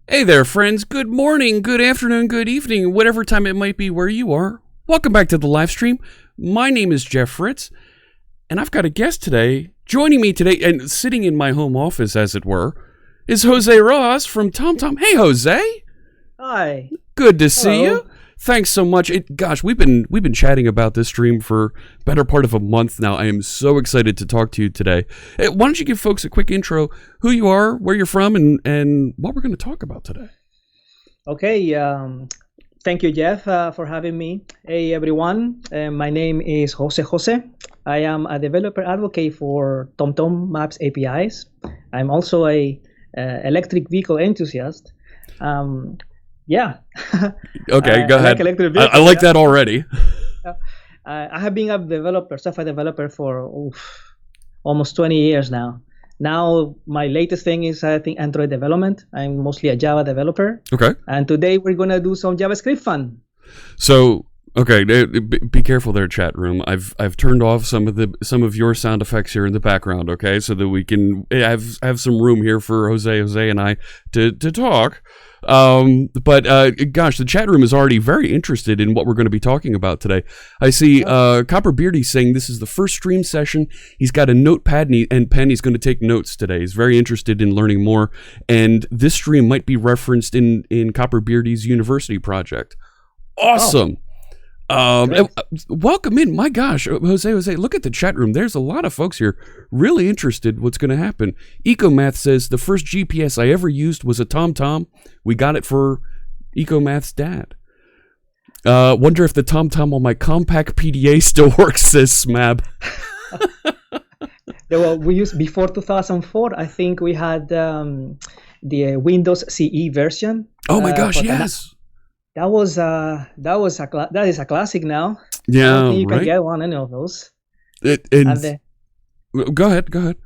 Hey there, friends. Good morning, good afternoon, good evening, whatever time it might be where you are. Welcome back to the live stream. My name is Jeff Fritz, and I've got a guest today. Joining me today, and sitting in my home office, as it were, is Jose Rojas from TomTom. Hey, Jose. Hi. Good to see you. Thanks so much. Gosh, we've been chatting about this stream for better part of a month now. I am so excited to talk to you today. Why don't you give folks a quick intro, who you are, where you're from, and what we're going to talk about today. Okay. Thank you, Jeff, for having me. Hey, everyone. My name is Jose. I am a developer advocate for TomTom Maps APIs. I'm also a electric vehicle enthusiast. Yeah. Okay, go ahead. I like that already. I have been a software developer for almost 20 years now. Now, my latest thing is, I think, Android development. I'm mostly a Java developer. Okay. And today we're going to do some JavaScript fun. So, okay, be careful there, chat room. I've turned off some of your sound effects here in the background, okay, so that we can have some room here for Jose and I to talk. But gosh, the chat room is already very interested in what we're going to be talking about today. I see Copper Beardy saying this is the first stream session. He's got a notepad and pen. He's going to take notes today. He's very interested in learning more, and this stream might be referenced in Copper Beardy's university project. Awesome. Welcome in. My gosh, Jose, look at the chat room. There's a lot of folks here really interested what's going to happen. Ecomath says the first GPS I ever used was a TomTom. We got it for Ecomath's dad. Wonder if the TomTom on my compact PDA still works, says Smab. Well, we used before 2004. I think we had the Windows CE version. Oh my gosh, yes. That is a classic now. Yeah, I don't think you right. can get one any of those. Go ahead.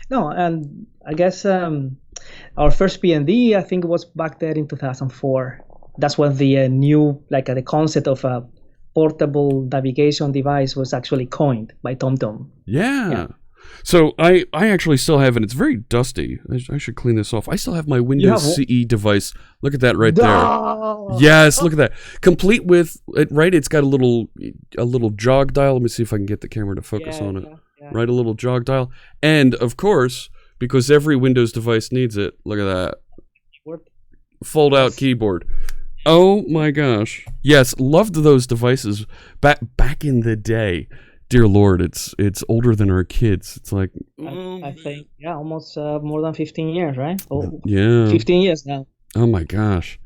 No, and I guess our first PND, I think, was back there in 2004. That's when the new, the concept of a portable navigation device was actually coined by TomTom. Yeah. So I actually still have it. It's very dusty. I should clean this off. I still have my Windows CE device. Look at that right there. Yes, look at that. Complete with it. Right, it's got a little jog dial. Let me see if I can get the camera to focus on it. Yeah. Right, a little jog dial, and of course, because every Windows device needs it. Look at that. Fold out keyboard. Oh my gosh. Yes, loved those devices back in the day. Dear Lord, it's older than our kids. It's like I think almost more than 15 years, right? Oh, yeah, 15 years now. Oh my gosh!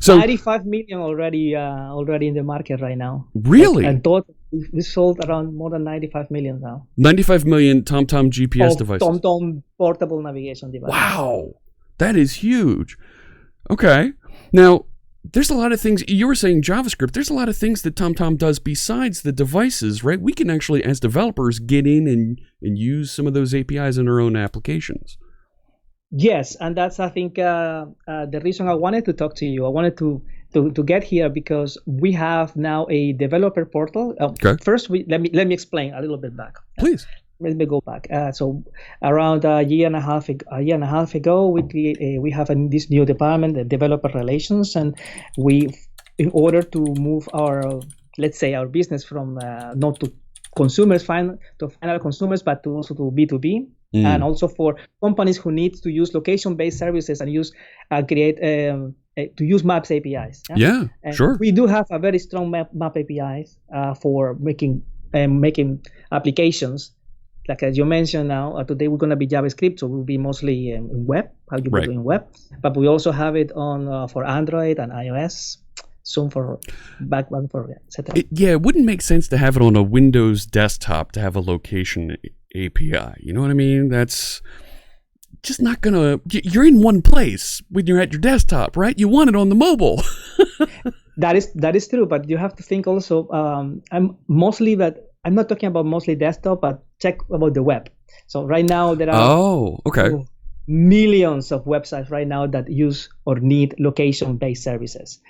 So 95 million already in the market right now. Really? And we sold around more than 95 million now. 95 million TomTom GPS devices. TomTom portable navigation devices. Wow, that is huge. Okay, now. There's a lot of things, you were saying JavaScript, there's a lot of things that TomTom does besides the devices, right? We can actually, as developers, get in and use some of those APIs in our own applications. Yes, and that's, I think, the reason I wanted to talk to you. I wanted to get here because we have now a developer portal. Okay. First, let me explain a little bit back. Please. Let me go back. So around a year and a half ago, we have this new department, the developer relations, and in order to move our business from not to consumers, final consumers, but also to B2B, and also for companies who need to use location-based services and use Maps APIs. Yeah, sure. We do have a very strong map APIs for making applications. Like as you mentioned now, today we're going to be JavaScript, so we'll be mostly in web, how you do in web. But we also have it on for Android and iOS, soon for backbone for etc. It wouldn't make sense to have it on a Windows desktop to have a location API. You know what I mean? That's just not going to... You're in one place when you're at your desktop, right? You want it on the mobile. That is true, but you have to think also, I'm not talking about mostly desktop, but check about the web. So right now there are millions of websites right now that use or need location-based services.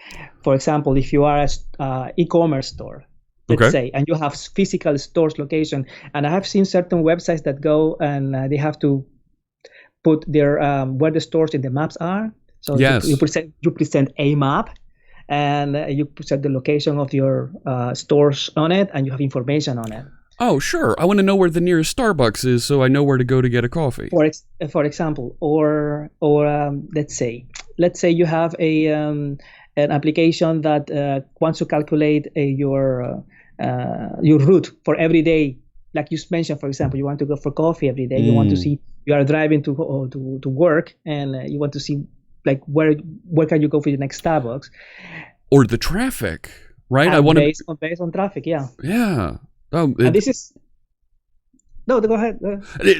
For example, if you are an e-commerce store, let's say, and you have physical stores location, and I have seen certain websites that go and they have to put their where the stores in the maps are. So you present a map. And you set the location of your stores on it, and you have information on it. Oh, sure. I want to know where the nearest Starbucks is, so I know where to go to get a coffee. For example, or let's say you have an application that wants to calculate your route for every day. Like you mentioned, for example, you want to go for coffee every day. You want to see you are driving to work, and you want to see. Like where can you go for your next Starbucks? Or the traffic, right? Based on traffic, yeah. Yeah. And this is no. Go ahead.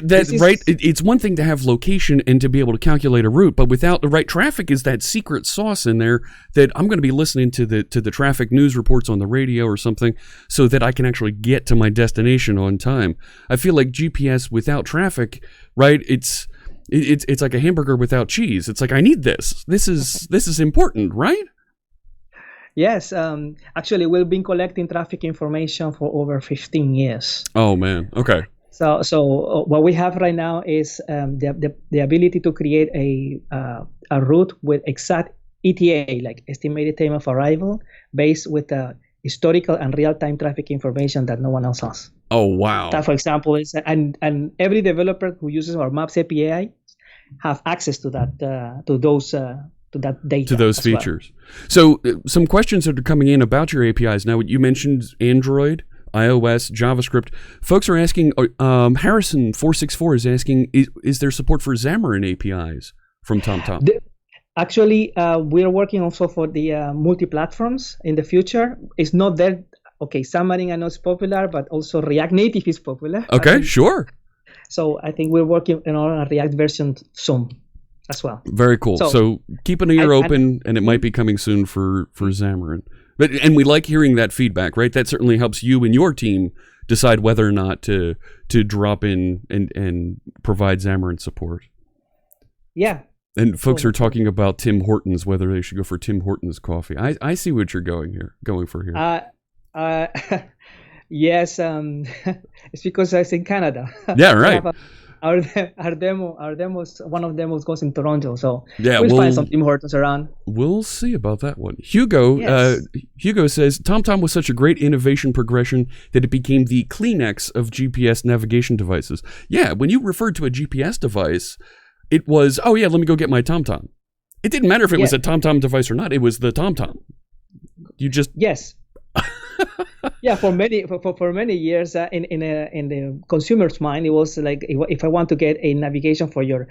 That's right. It's one thing to have location and to be able to calculate a route, but without the right traffic, is that secret sauce in there that I'm going to be listening to the traffic news reports on the radio or something, so that I can actually get to my destination on time. I feel like GPS without traffic, right? It's like a hamburger without cheese. It's like, I need this. This is important, right? Yes. Actually, we've been collecting traffic information for over 15 years. Oh man. Okay. So what we have right now is the ability to create a route with exact ETA, like estimated time of arrival, based with historical and real-time traffic information that no one else has. Oh wow! That, for example, is and every developer who uses our Maps API have access to that to that data, to those features. Well. So some questions that are coming in about your APIs now. You mentioned Android, iOS, JavaScript. Folks are asking. Harrison464 is asking: Is there support for Xamarin APIs from TomTom? Actually, we're working also for the multi-platforms in the future. It's not there. Okay, Xamarin I know is popular, but also React Native is popular. Okay, sure. So I think we're working on a React version soon as well. Very cool. So keep an ear open, and it might be coming soon for Xamarin. And we like hearing that feedback, right? That certainly helps you and your team decide whether or not to drop in and provide Xamarin support. Yeah. And folks are talking about Tim Hortons, whether they should go for Tim Hortons coffee. I see what you're going for here. Yes, it's because I was in Canada. Yeah, right. Our demos, one of them goes in Toronto, so yeah, we'll find some Tim Hortons around. We'll see about that one. Hugo, Yes. Hugo says, TomTom was such a great innovation progression that it became the Kleenex of GPS navigation devices. Yeah, when you referred to a GPS device, it was, oh yeah, let me go get my TomTom. It didn't matter if it was a TomTom device or not. It was the TomTom. You just Yes. Yeah, for many years in the consumer's mind, it was like if I want to get a navigation for your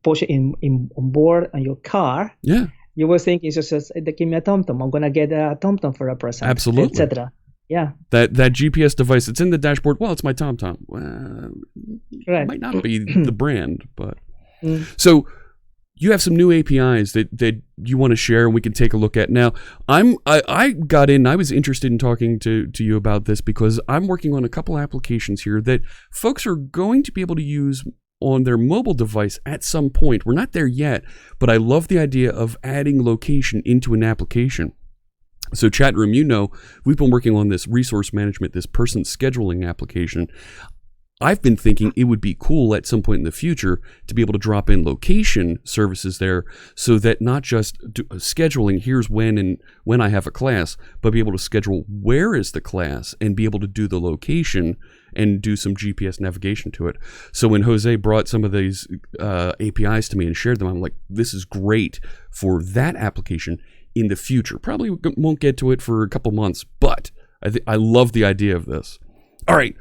push on board on your car, you were thinking just give me a TomTom. I'm gonna get a TomTom for a present, absolutely, etc. Yeah, that GPS device. It's in the dashboard. Well, it's my TomTom. Right. It might not be the brand, but so. You have some new APIs that you want to share and we can take a look at. Now, I got in, I was interested in talking to you about this because I'm working on a couple applications here that folks are going to be able to use on their mobile device at some point. We're not there yet, but I love the idea of adding location into an application. So chat room, we've been working on this resource management, this person scheduling application. I've been thinking it would be cool at some point in the future to be able to drop in location services there so that not just scheduling, here's when I have a class, but be able to schedule where is the class and be able to do the location and do some GPS navigation to it. So when Jose brought some of these APIs to me and shared them, I'm like, this is great for that application in the future. Probably won't get to it for a couple months, but I love the idea of this. All right.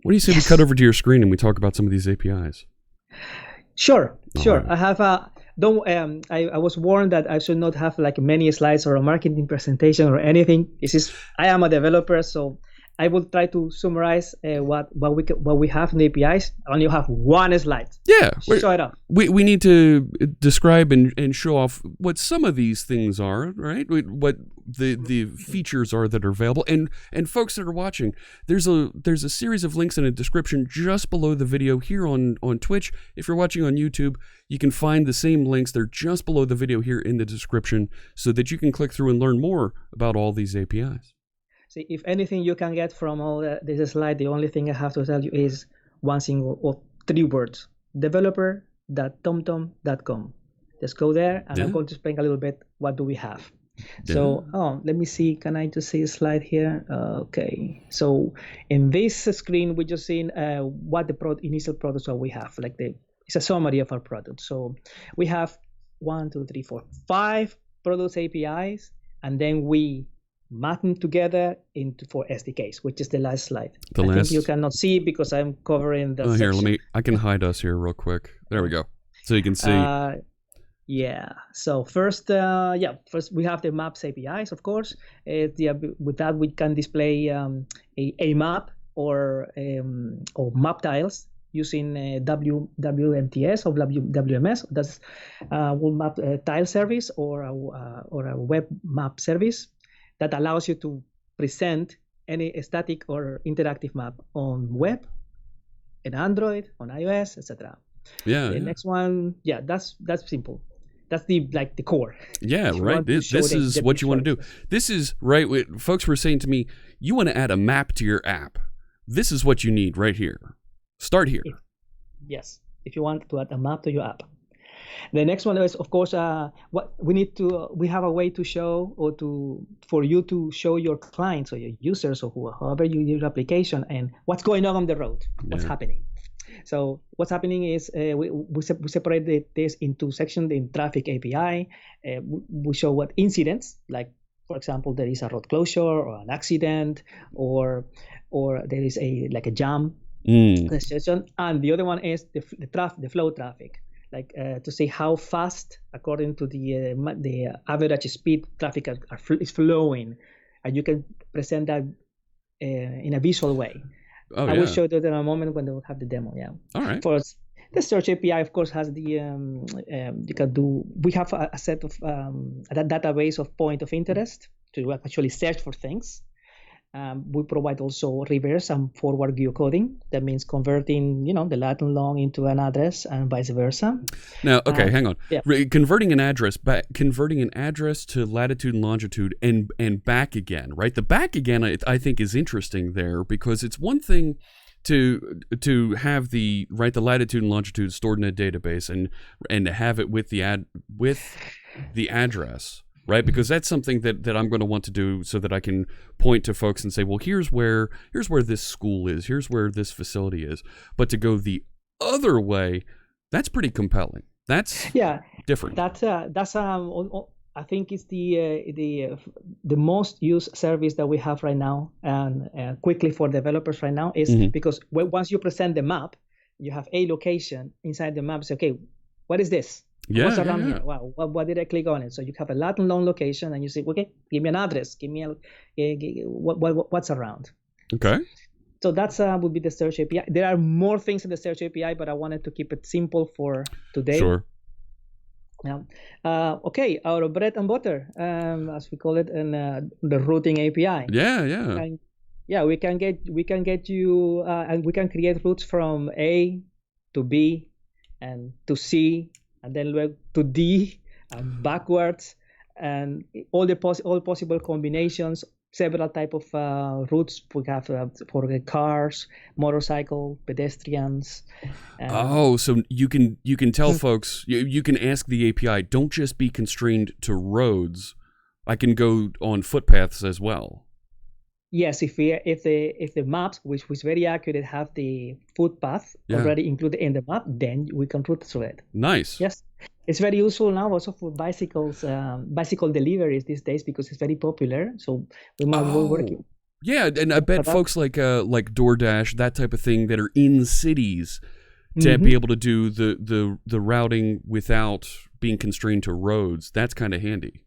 What do you say we cut over to your screen and we talk about some of these APIs? Sure. Right. I have I was warned that I should not have like many slides or a marketing presentation or anything. I am a developer, so I will try to summarize what we have in the APIs. I only have one slide. Yeah, show it up. We need to describe and show off what some of these things are, right? What the features are that are available. And folks that are watching, there's a series of links in a description just below the video here on Twitch. If you're watching on YouTube, you can find the same links. They're just below the video here in the description so that you can click through and learn more about all these APIs. See, if anything you can get from all this slide, the only thing I have to tell you is one single or 3 words: developer.tomtom.com. Just go there, and I'm going to explain a little bit what do we have. Yeah. So, let me see. Can I just see a slide here? Okay. So, in this screen, we just seen what the initial products that we have. It's a summary of our product. So, we have 1, 2, 3, 4, 5 products APIs, and then we map them together for SDKs, which is the last slide. I think you cannot see because I'm covering the section. I can hide us here real quick. There we go. So you can see. So first we have the maps APIs, of course. With that we can display a map or map tiles using WMTS or WMS. That's will map tile service or a web map service that allows you to present any static or interactive map on web, in Android, on iOS, etc. Yeah. The next one, that's simple. That's the core. Yeah, right. This is what you want to do. This is right. Folks were saying to me, you want to add a map to your app. This is what you need right here. Start here. Yes, if you want to add a map to your app. The next one is, of course, what we need to. We have a way to show for you to show your clients or your users or whoever you use your application and what's going on the road, what's happening. So what's happening is we separated this into sections in Traffic API. We show what incidents, like for example, there is a road closure or an accident, or there is a jam session, and the other one is the flow traffic. to see how fast, according to the average speed traffic is flowing, and you can present that in a visual way. Oh, I will show you that in a moment when they will have the demo. Yeah. All right. For the search API, of course, has the you can do. We have a set of a database of point of interest to actually search for things. We provide also reverse and forward geocoding. That means converting, the Latin long into an address and vice versa. Now, okay, hang on. Yeah. Converting an address to latitude and longitude and back again, right? The back again, I think, is interesting there because it's one thing to have the latitude and longitude stored in a database and have it with the address. Right, because that's something that I'm going to want to do so that I can point to folks and say, well, here's where this school is, here's where this facility is. But to go the other way, that's pretty compelling. That's different. That's I think it's the most used service that we have right now, and quickly for developers right now is because once you present the map, you have a location inside the map. Say, okay, what is this? What's around here? Wow, what did I click on it? So you have a Latin long location, and you say, okay, give me an address, give me what's around. Okay. So that's would be the search API. There are more things in the search API, but I wanted to keep it simple for today. Sure. Yeah. Okay, our bread and butter, as we call it, in the routing API. Yeah. We can get you, and we can create routes from A to B and to C, and then to D and backwards, and all possible combinations. Several type of routes we have for the cars, motorcycle, pedestrians. So you can tell folks, you can ask the API, don't just be constrained to roads. I can go on footpaths as well. Yes, if the maps, which was very accurate, have the footpath already included in the map, then we can route through it. Nice. Yes, it's very useful now also for bicycles, bicycle deliveries these days because it's very popular. So we're working. Yeah, and I bet folks like DoorDash, that type of thing, that are in cities to be able to do the routing without being constrained to roads. That's kind of handy.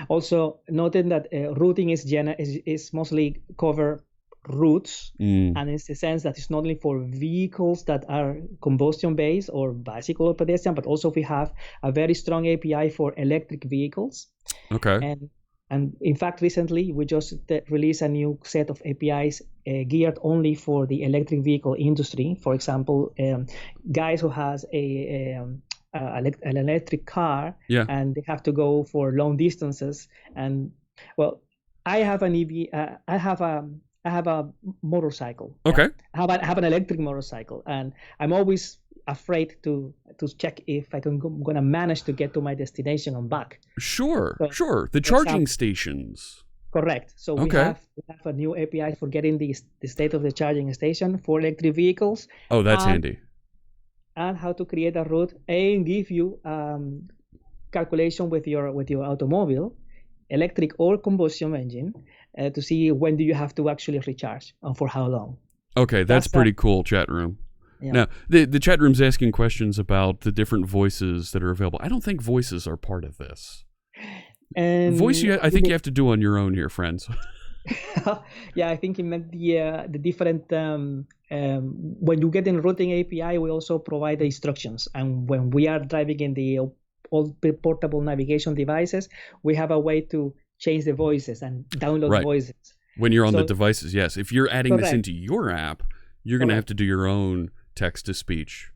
Also, noting that routing is mostly cover routes, and it's the sense that it's not only for vehicles that are combustion based or bicycle or pedestrian, but also we have a very strong API for electric vehicles. Okay. And in fact, recently we just released a new set of APIs geared only for the electric vehicle industry. For example, guys who has an electric car, and they have to go for long distances. And well, I have an EV. I have a motorcycle. Okay. I have an electric motorcycle, and I'm always afraid to check if I'm gonna manage to get to my destination and back. Sure. The charging stations. Correct. So we have a new API for getting the state of the charging station for electric vehicles. Oh, that's handy. And how to create a route and give you calculation with your automobile, electric or combustion engine, to see when do you have to actually recharge and for how long. Okay, that's pretty cool, chat room. Yeah. Now, the chat room's asking questions about the different voices that are available. I don't think voices are part of this. And voice, I think you have to do on your own here, friends. Yeah, I think it meant the different. When you get in routing API, we also provide the instructions, and when we are driving in the old portable navigation devices, we have a way to change the voices and download voices. When you're on the devices, yes. If you're adding this into your app, you're going to have to do your own text to speech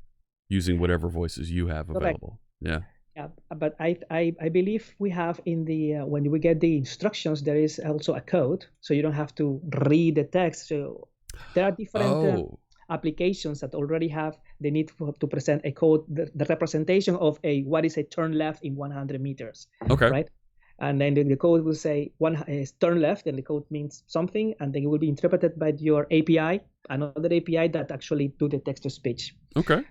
using whatever voices you have available. Yeah. Yeah, but I believe we have in the when we get the instructions, there is also a code, so you don't have to read the text. So there are different applications that already have the need to present a code, the representation of what is a turn left in 100 meters. Okay. Right. And then the code will say turn left, and the code means something, and then it will be interpreted by your API, another API that actually do the text to speech. Okay.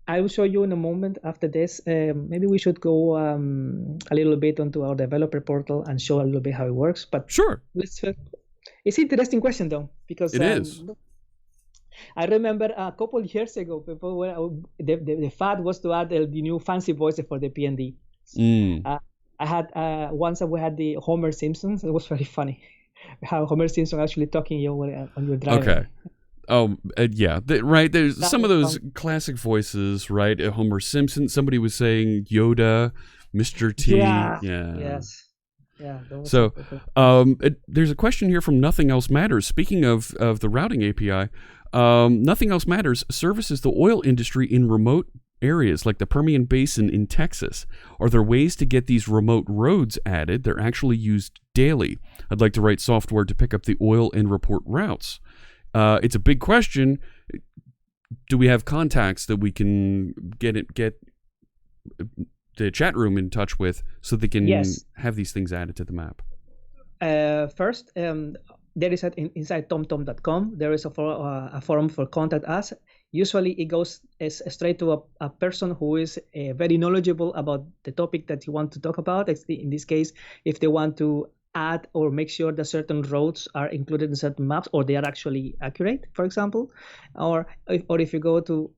I will show you in a moment after this. Maybe we should go a little bit onto our developer portal and show a little bit how it works. But sure, let's. It's an interesting question though, because it is. I remember a couple of years ago, people were, the fad was to add the new fancy voices for the PND. Uh, I had once we had the Homer Simpsons. It was very funny how Homer Simpson actually talking you when you're driving. Okay. Oh, yeah. Right. There's some of those classic voices, right? Homer Simpson. Somebody was saying Yoda, Mr. T. Yeah. Yeah. Yes. Yeah. So, there's a question here from Nothing Else Matters. Speaking of the routing API, Nothing Else Matters services the oil industry in remote areas like the Permian Basin in Texas. Are there ways to get these remote roads added? They're actually used daily. I'd like to write software to pick up the oil and report routes. It's a big question. Do we have contacts that we can get the chat room in touch with so they can have these things added to the map? First, there is inside TomTom.com. There is a forum for contact us. Usually, it goes straight to a person who is very knowledgeable about the topic that you want to talk about. In this case, if they want to add or make sure that certain roads are included in certain maps or they are actually accurate, for example, or if you go to,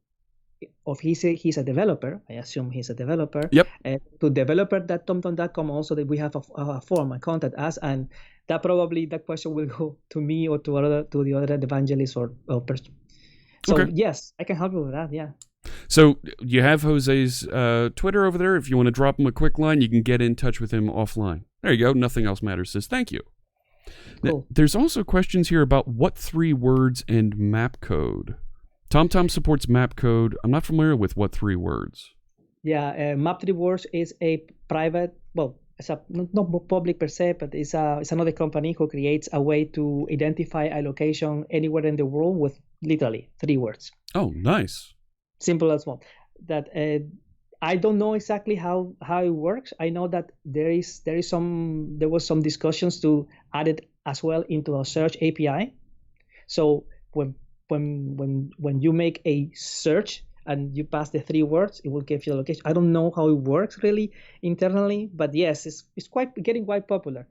or he's a developer, I assume he's a developer. Yep. To developer.tomtom.com also that we have a form, a contact us, and that question will go to me or to the other evangelist or person. So yes, I can help you with that. Yeah. So you have Jose's Twitter over there. If you want to drop him a quick line, you can get in touch with him offline. There you go. Nothing Else Matters says thank you. Cool. There's also questions here about what 3 words and map code. TomTom supports map code. I'm not familiar with what 3 words. Yeah, map 3 words is a private, it's not public per se, but it's another company who creates a way to identify a location anywhere in the world with literally 3 words. Oh, nice. Simple as well. That I don't know exactly how it works. I know that there was some discussions to add it as well into a search API. So when you make a search and you pass the 3 words, it will give you a location. I don't know how it works really internally, but yes, it's getting quite popular.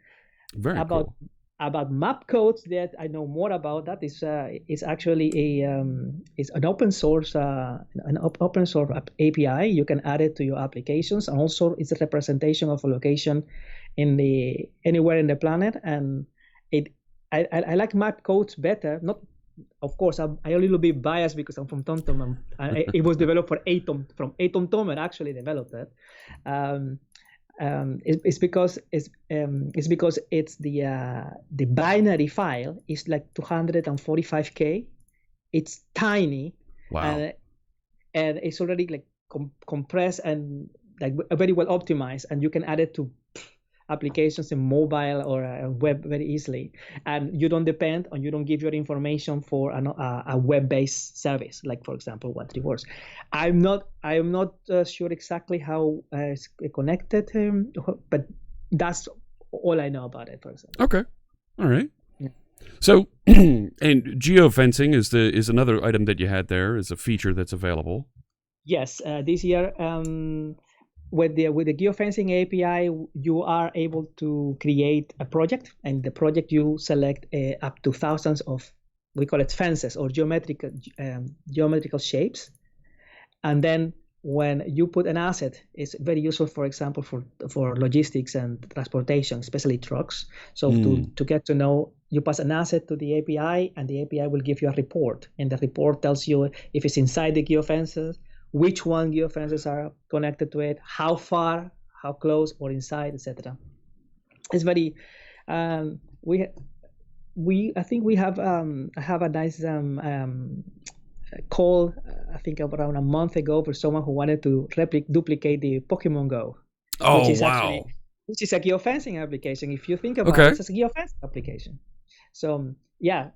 Very cool. About map codes that I know more about, that is actually it's an open source API. You can add it to your applications, and also it's a representation of a location anywhere in the planet. And I like map codes better. Not, of course, I'm a little bit biased because I'm from TomTom. It was developed from TomTom and actually developed it. It's because it's the binary file is like 245K. It's tiny. Wow. And it's already like compressed and like very well optimized, and you can add it to applications in mobile or web very easily, and you don't give your information for a web-based service, like for example what 3 words. I am not sure exactly how it's connected, but that's all I know about it, for example. Okay, all right. Yeah. So and geofencing is another item that you had there, is a feature that's available. Yes, this year with the geofencing API, you are able to create a project, and the project you select up to thousands of, we call it fences or geometrical shapes, and then when you put an asset, it's very useful, for example, for logistics and transportation, especially trucks. So to get to know, you pass an asset to the API, and the API will give you a report, and the report tells you if it's inside the geofences, which one geofences are connected to it, how far, how close, or inside, etc. It's very I think we have a nice call, I think around a month ago, for someone who wanted to duplicate the Pokemon Go. Oh, which is wow. Which is a geofencing application. If you think about it, it's a geofencing application. So yeah,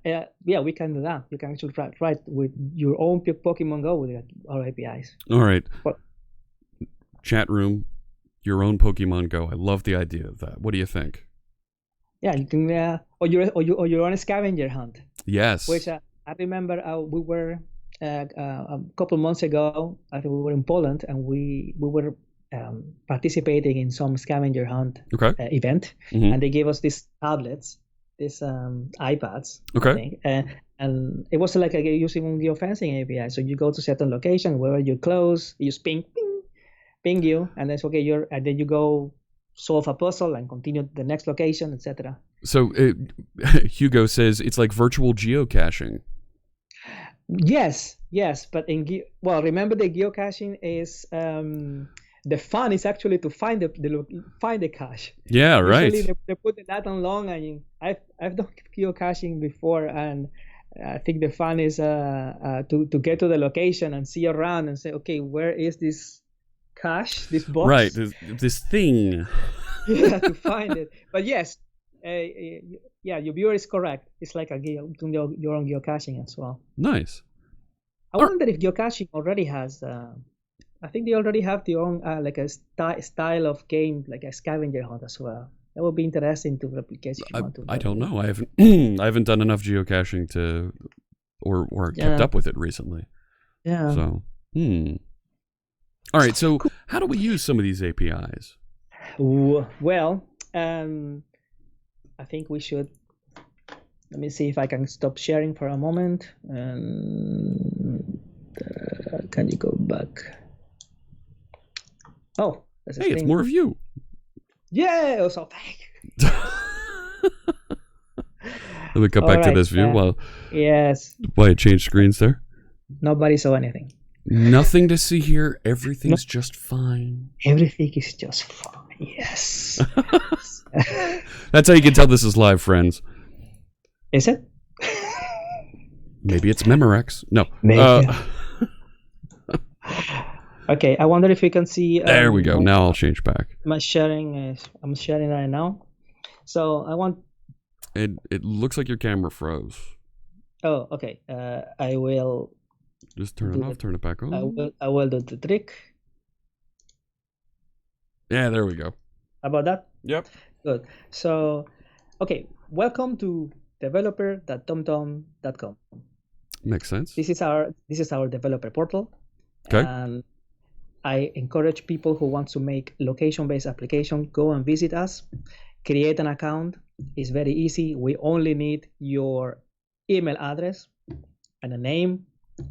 we can do that. You can actually write with your own Pokemon Go with our APIs. All right. Chat room, your own Pokemon Go. I love the idea of that. What do you think? Yeah, you can, or you're on a scavenger hunt. Yes. Which I remember we were a couple months ago. I think we were in Poland, and we were participating in some scavenger hunt event, and they gave us these tablets, these iPads. Okay. I think. And it was like using geofencing API. So you go to certain location, wherever you close, you ping you, and then okay, and then you go solve a puzzle and continue the next location, etc. So Hugo says it's like virtual geocaching. Yes, but remember the geocaching is the fun is actually to find the cache. Yeah, right. Usually they put the data long, and I've done geocaching before, and I think the fun is to get to the location and see around and say, okay, where is this cache, this box? Right, this thing. Yeah, to find it. But yes, yeah, your viewer is correct. It's like your own geocaching as well. Nice. I wonder if geocaching already has. I think they already have their own like a style of game, like a scavenger hunt as well. That would be interesting to replicate. If you want to. I don't know. I haven't done enough geocaching to, or kept up with it recently. Yeah. So, All right. So, how do we use some of these APIs? Well, I think we should. Let me see if I can stop sharing for a moment. Can you go back? Oh, hey, it's more of you. Yeah, also thank you. Let me cut back to this view while it changed screens there. Nobody saw anything. Nothing to see here. Everything's just fine. Everything is just fine. Yes. That's how you can tell this is live, friends. Is it? Maybe it's Memorex. No. Maybe. Okay, I wonder if we can see. There we go. Now I'll change back. I'm sharing right now. So I want. It looks like your camera froze. Oh, okay. I will. Just turn it off. Turn it back on. I will do the trick. Yeah, there we go. How about that? Yep. Good. So, okay. Welcome to developer.tomtom.com. Makes sense. This is our developer portal. Okay. And I encourage people who want to make location-based application, go and visit us. Create an account. It's very easy. We only need your email address and a name,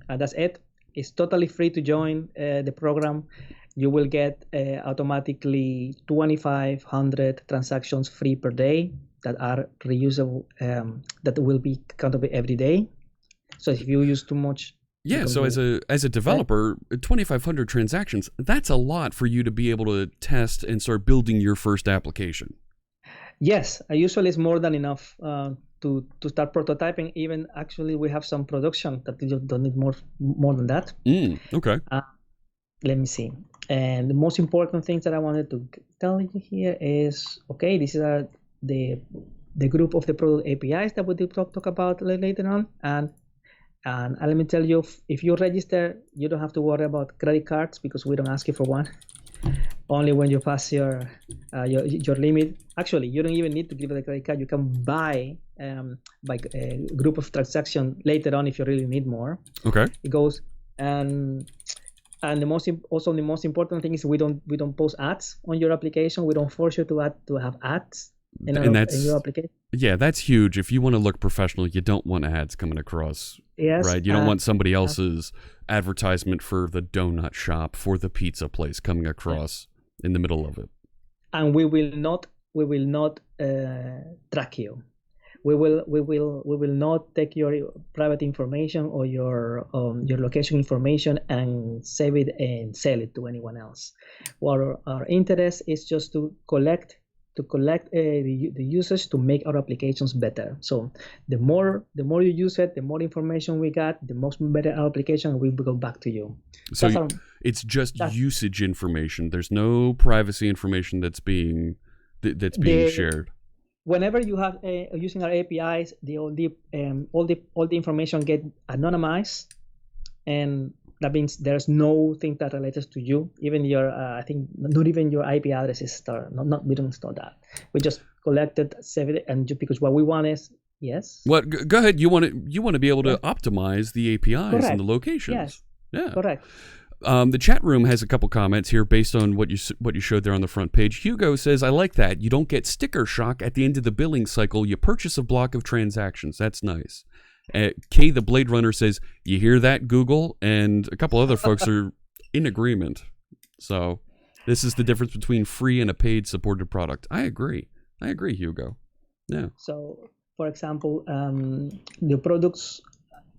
and that's it. It's totally free to join the program. You will get automatically 2,500 transactions free per day that are reusable, that will be countable every day. So if you use too much, yeah. So as a developer, 2,500 transactions, that's a lot for you to be able to test and start building your first application. Yes, usually it's more than enough to start prototyping. Even actually, we have some production that you don't need more than that. Okay. Let me see. And the most important things that I wanted to tell you here is, okay, this is the group of the product APIs that we will talk about later on. And let me tell you, if you register, you don't have to worry about credit cards because we don't ask you for one. Only when you pass your limit. Actually, you don't even need to give it a credit card. You can buy by a group of transaction later on if you really need more. Okay. It goes and the most important thing is we don't post ads on your application. We don't force you to have ads in your application. Yeah, that's huge. If you want to look professional, you don't want ads coming across. Yes. Right. You don't want somebody else's advertisement for the donut shop, for the pizza place coming across in the middle of it. And we will not track you. We will not take your private information or your location information and save it and sell it to anyone else. What our interest is just to collect the usage to make our applications better. So the more you use it, the more information we got, the most better our application will go back to you. So it's just usage information. There's no privacy information that's being shared. Whenever you have using our APIs, all the information get anonymized, and that means there's no thing that relates to you. Even your, I think, not even your IP address is stored. We don't store that. We just collected, saved it, and just because what we want is What? Go ahead. You want to be able to optimize the APIs Correct. And the locations. Yes. Yeah. Correct. The chat room has a couple comments here based on what you showed there on the front page. Hugo says, "I like that. You don't get sticker shock at the end of the billing cycle. You purchase a block of transactions. That's nice." Kay the Blade Runner says, "You hear that, Google?" And a couple other folks are in agreement. So this is the difference between free and a paid supported product. I agree, Hugo. Yeah. So, for example, the products.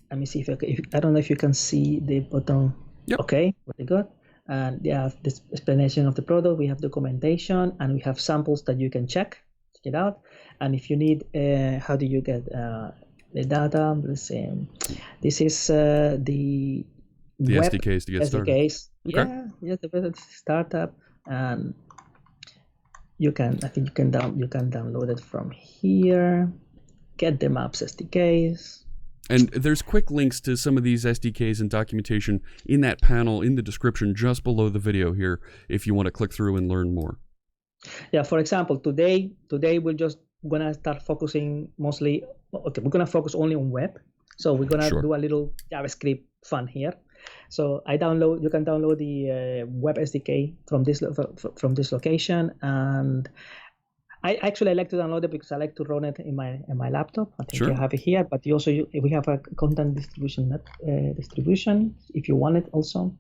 Let me see if I don't know if you can see the button. Yep. Okay, very good. And we have this explanation of the product. We have documentation, and we have samples that you can check it out. And if you need, how do you get the data? Let's see. This is the web SDKs to get started. SDKs. Okay. Yeah, the startup, and you can. I think you can download it from here. Get the Maps SDKs. And there's quick links to some of these SDKs and documentation in that panel in the description just below the video here if you want to click through and learn more. Yeah, for example, today we're just gonna start focusing mostly. Okay, we're gonna focus only on web. So we're gonna do a little JavaScript fun here. So you can download the web SDK from this location, and I like to download it because I like to run it in my laptop. I think you have it here, but we have a content distribution if you want it also.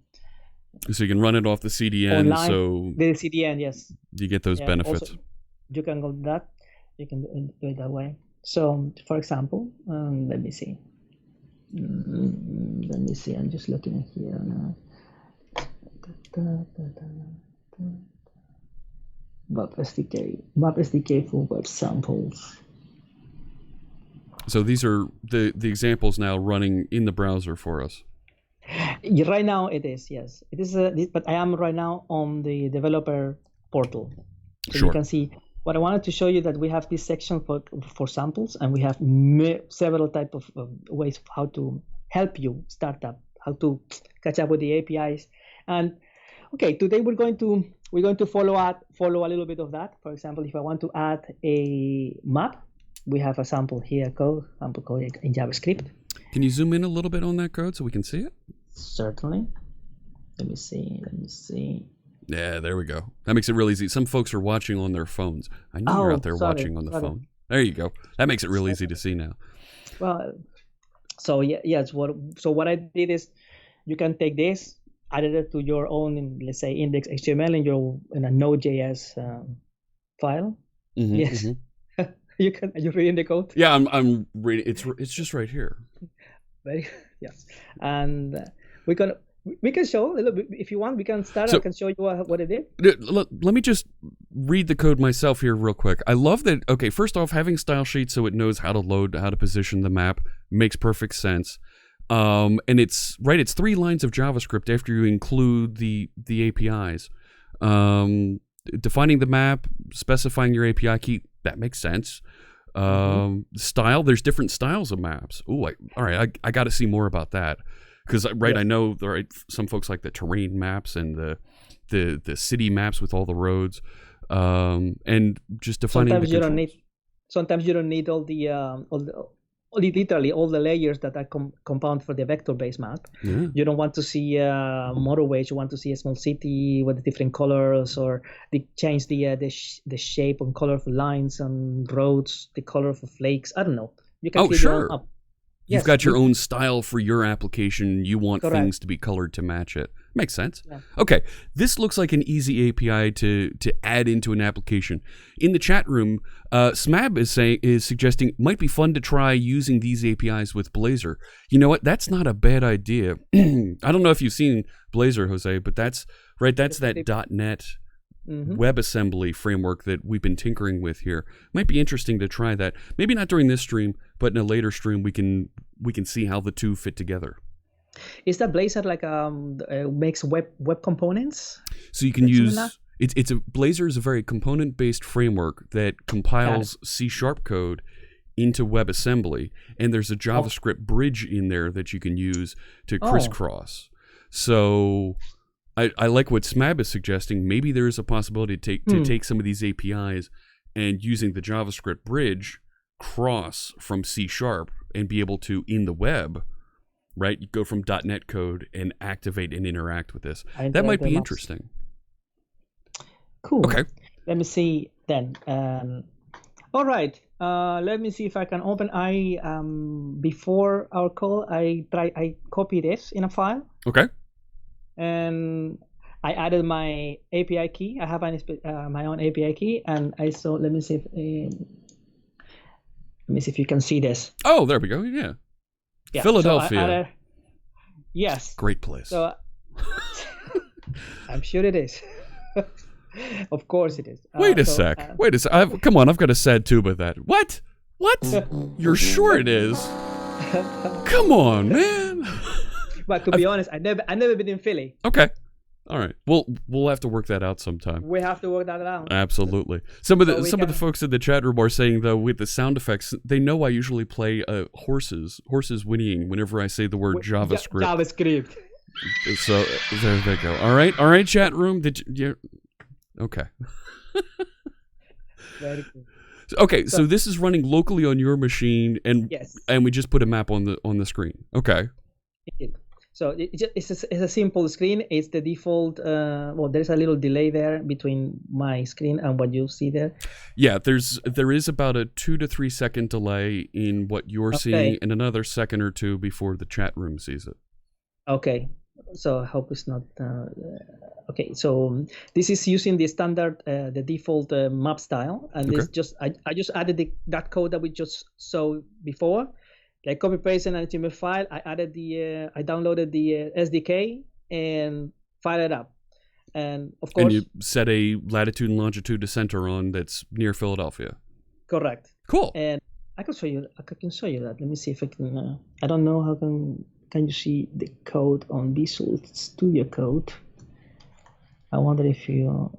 So you can run it off the CDN. Online, so the CDN, yes. You get those benefits. Also, you can go that. You can do it that way. So, for example, let me see. I'm just looking here now. Map SDK for web samples. So these are the examples now running in the browser for us. Right now it is, yes. It is, but I am right now on the developer portal. So you can see what I wanted to show you, that we have this section for samples, and we have several type of ways how to help you start up, how to catch up with the APIs. And okay, today we're going to follow a little bit of that. For example, if I want to add a map, we have a sample here, sample code in JavaScript. Can you zoom in a little bit on that code so we can see it? Certainly. Let me see. Yeah, there we go. That makes it real easy. Some folks are watching on their phones. I know you're out there watching on the phone. There you go. That makes it real easy to see now. Well, so what I did is, you can take this, added it to your own, let's say, index HTML in a Node.js file. Mm-hmm, yes. Mm-hmm. Are you reading the code? Yeah, I'm reading. It's just right here. Yes, and we can show a little bit if you want. We can start. I can show you what it did. Let me just read the code myself here real quick. I love that. Okay, first off, having style sheets so it knows how to load, how to position the map makes perfect sense. And it's 3 lines of JavaScript after you include the APIs. Defining the map, specifying your API key, that makes sense. Style, there's different styles of maps. All right, I got to see more about that, because I know some folks like the terrain maps and the city maps with all the roads, and just defining. Sometimes you don't need all the literally all the layers that are compound for the vector-based map. Yeah. You don't want to see motorways. You want to see a small city with different colors, or they change the shape and color of lines and roads, the color of flakes. I don't know. You can figure your own up. You've got your own style for your application. You want things to be colored to match it. Makes sense. Yeah. Okay, this looks like an easy API to add into an application. In the chat room, Smab is suggesting it might be fun to try using these APIs with Blazor. You know what? That's not a bad idea. I don't know if you've seen Blazor, Jose, but that's that .NET WebAssembly framework that we've been tinkering with here. Might be interesting to try that. Maybe not during this stream, but in a later stream we can see how the two fit together. Is that Blazor like makes web components? So you can use Blazor is a very component based framework that compiles C# code into WebAssembly, and there's a JavaScript bridge in there that you can use to crisscross. So I like what Smab is suggesting. Maybe there is a possibility to take some of these APIs and, using the JavaScript bridge, cross from C# and be able to, in the web, right, you go from .NET code and activate and interact with this. That might be interesting. Cool. Okay. Let me see then. All right. Let me see if I can open. Before our call, I copied this in a file, Okay. and I added my API key. I have my own API key, and I saw. Let me see if you can see this. Oh, there we go. Yeah. Yeah. Philadelphia. So I added, yes. Great place. So I'm sure it is. Of course it is. Wait a sec. Come on, I've got a sad tube of that. What? You're sure it is? Come on, man. But to be honest, I never been in Philly. Okay. All right. We'll have to work that out sometime. We have to work that out. Absolutely. Some of the folks in the chat room are saying though with the sound effects, they know I usually play horses whinnying whenever I say the word JavaScript. JavaScript. So there they go. All right, chat room. Did you? Okay. Very good. Okay, so this is running locally on your machine, and yes, and we just put a map on the screen. Okay. So it's a simple screen. It's the default. There's a little delay there between my screen and what you see there. Yeah, there is about a 2 to 3 second delay in what you're seeing, and another second or two before the chat room sees it. Okay. So I hope it's not. Okay, so this is using the standard, the default map style, and this I just added that code that we just saw before. Like copy paste an HTML file. I downloaded the SDK and fired it up, and of course. And you set a latitude and longitude to center on that's near Philadelphia. Correct. Cool. And I can show you. That. Let me see if I can. I don't know how can you see the code on Visual Studio Code. I wonder if you.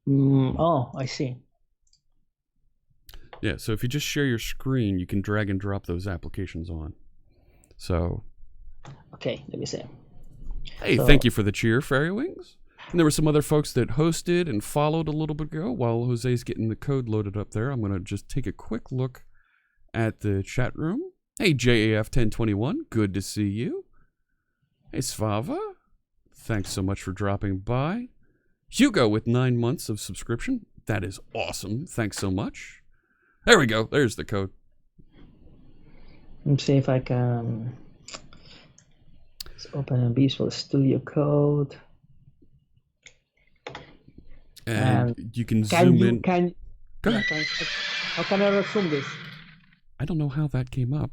Oh, I see. Yeah, so if you just share your screen, you can drag and drop those applications on. So. Okay, let me see. Hey, thank you for the cheer, Fairy Wings. And there were some other folks that hosted and followed a little bit ago. While Jose's getting the code loaded up there, I'm going to just take a quick look at the chat room. Hey, JAF1021, good to see you. Hey, Svava, thanks so much for dropping by. Hugo with 9 months of subscription. That is awesome. Thanks so much. There we go. There's the code. Let's see if I can. Let's open a Visual Studio Code. And you can zoom in. Go ahead. How can I zoom this? I don't know how that came up.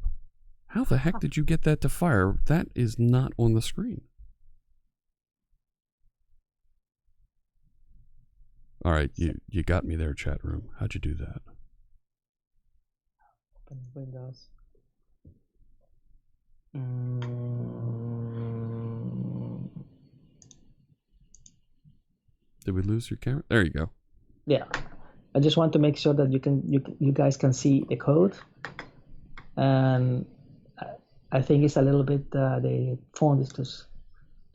How the heck did you get that to fire? That is not on the screen. All right, you got me there, chat room. How'd you do that? Open Windows. Did we lose your camera? There you go. Yeah, I just want to make sure that you guys can see the code, and I think it's a little bit the font is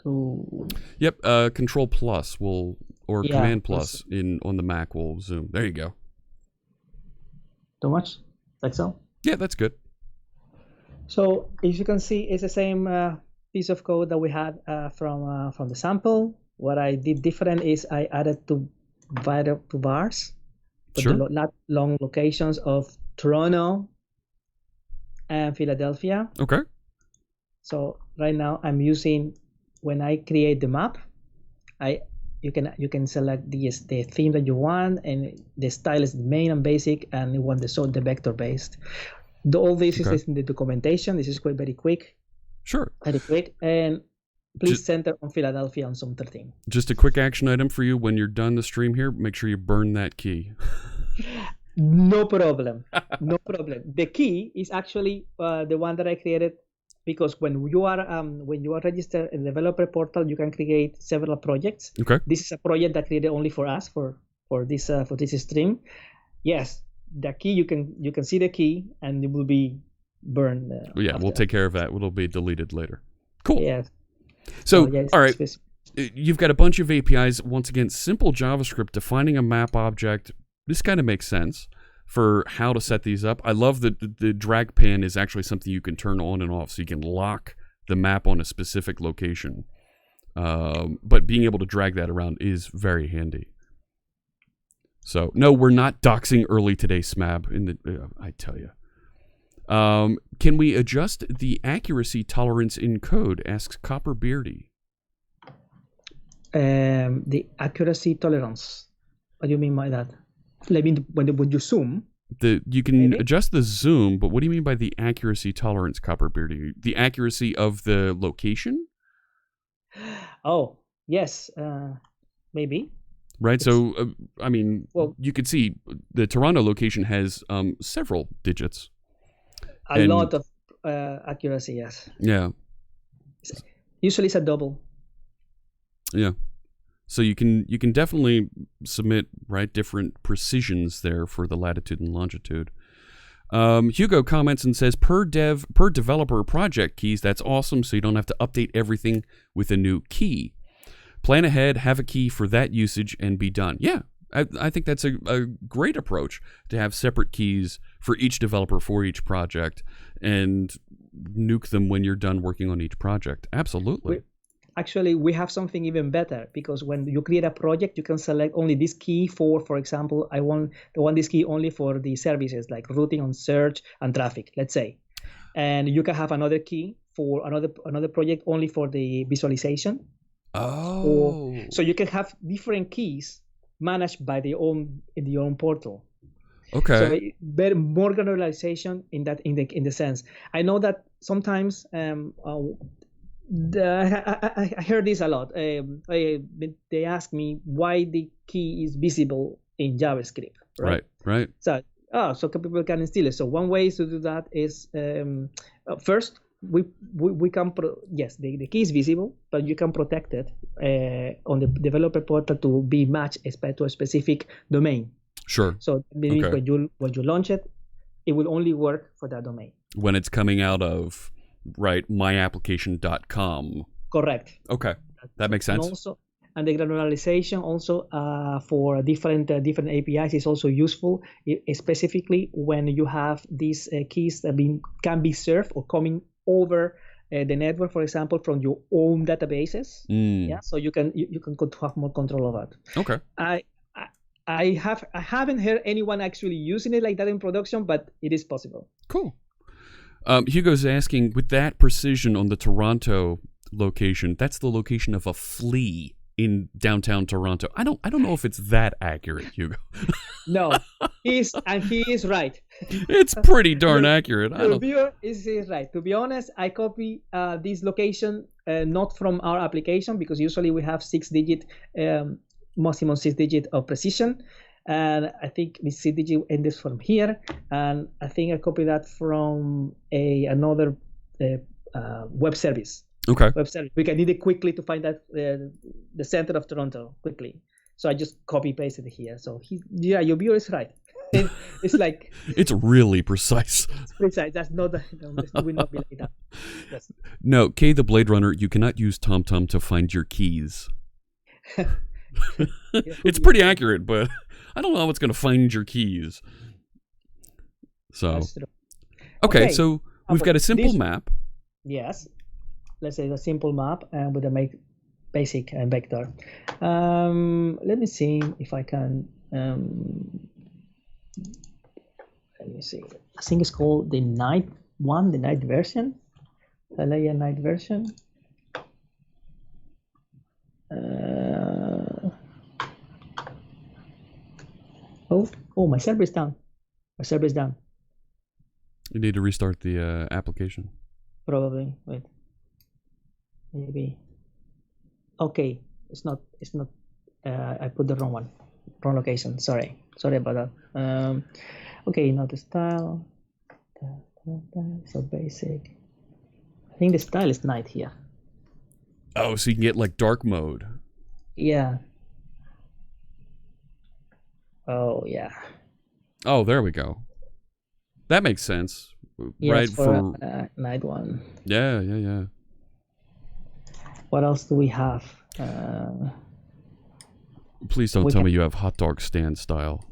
too. Yep. Control plus Command plus on the Mac will zoom. There you go. Too much, like so. Yeah, that's good. So as you can see, it's the same piece of code that we had from the sample. What I did different is I added two bars, sure. The long locations of Toronto and Philadelphia. Okay. So right now I'm using, when I create the map, you can select the theme that you want, and the style is main and basic, and you want the vector based. All this is in the documentation. This is very quick. Sure. Very quick, and please center on Philadelphia on some 13. Just a quick action item for you. When you're done the stream here, make sure you burn that key. No problem. No problem. The key is actually the one that I created, because when you are registered in the developer portal, you can create several projects. Okay. This is a project that created only for us for this stream. Yes, the key you can see the key, and it will be burned. We'll take care of that. It'll be deleted later. Cool. Yes. So, all right, you've got a bunch of APIs. Once again, simple JavaScript defining a map object. This kind of makes sense for how to set these up. I love that the drag pan is actually something you can turn on and off, so you can lock the map on a specific location. But being able to drag that around is very handy. So no, we're not doxing early today, Smab. I tell you. Can we adjust the accuracy tolerance in code? Asks Copper Beardy. The accuracy tolerance. What do you mean by that? I mean, when you zoom. You can maybe? adjust the zoom, but what do you mean by the accuracy tolerance, Copper Beardy? The accuracy of the location? Oh, yes, maybe. Right. So, I mean, you could see the Toronto location has several digits. A lot of accuracy, yes. Yeah. Usually it's a double. Yeah. So you can definitely submit different precisions there for the latitude and longitude. Hugo comments and says per developer project keys. That's awesome. So you don't have to update everything with a new key. Plan ahead, have a key for that usage, and be done. Yeah, I think that's a great approach to have separate keys for each developer for each project and nuke them when you're done working on each project. Absolutely. Actually, we have something even better, because when you create a project, you can select only this key for example, I want this key only for the services like routing and search and traffic, let's say. And you can have another key for another project only for the visualization. Oh. So you can have different keys managed by the own portal. Okay. So more generalization in the sense. I know that sometimes I heard this a lot. They ask me why the key is visible in JavaScript, right? Right. So people can steal it. So one way to do that is first we can the key is visible, but you can protect it on the developer portal to be matched to a specific domain. Sure. So when you launch it, it will only work for that domain. When it's coming out of myapplication.com. Correct. Okay, that makes sense. And the granularization also for different APIs is also useful, specifically when you have these keys that can be served or coming over the network, for example, from your own databases. Yeah, so you can have more control of that. Okay. I haven't heard anyone actually using it like that in production, but it is possible. Cool. Hugo's asking, with that precision on the Toronto location, that's the location of a flea in downtown Toronto. I don't know if it's that accurate, Hugo. No, he is right. It's pretty darn accurate. The viewer is right. To be honest, I copy this location not from our application, because usually we have 6-digit, maximum 6-digit of precision. And I think the 6-digit ends from here, and I think I copied that from another web service. Okay. Web service. We can need it quickly to find that the center of Toronto quickly. So I just copy pasted it here. So your viewer is right. It's like it's really precise. It's precise. That's not it will not be like that. Yes. No, Kay the Blade Runner, you cannot use TomTom to find your keys. It's pretty accurate, but I don't know how it's going to find your keys. So, okay, so we've got a simple map. Yes. Let's say a simple map and with a basic vector. Let me see if I can. Let me see. I think it's called the night version. The layer night version. Oh, my server is down. You need to restart the application. Probably. Wait. Maybe. Okay. It's not. I put the wrong location. Sorry about that. Okay, now the style. So basic. I think the style is night here. Oh, so you can get like dark mode. Yeah. Oh, yeah. Oh, there we go. That makes sense. Yes, right? For night one. Yeah. What else do we have? Please don't tell me you have hot dog stand style.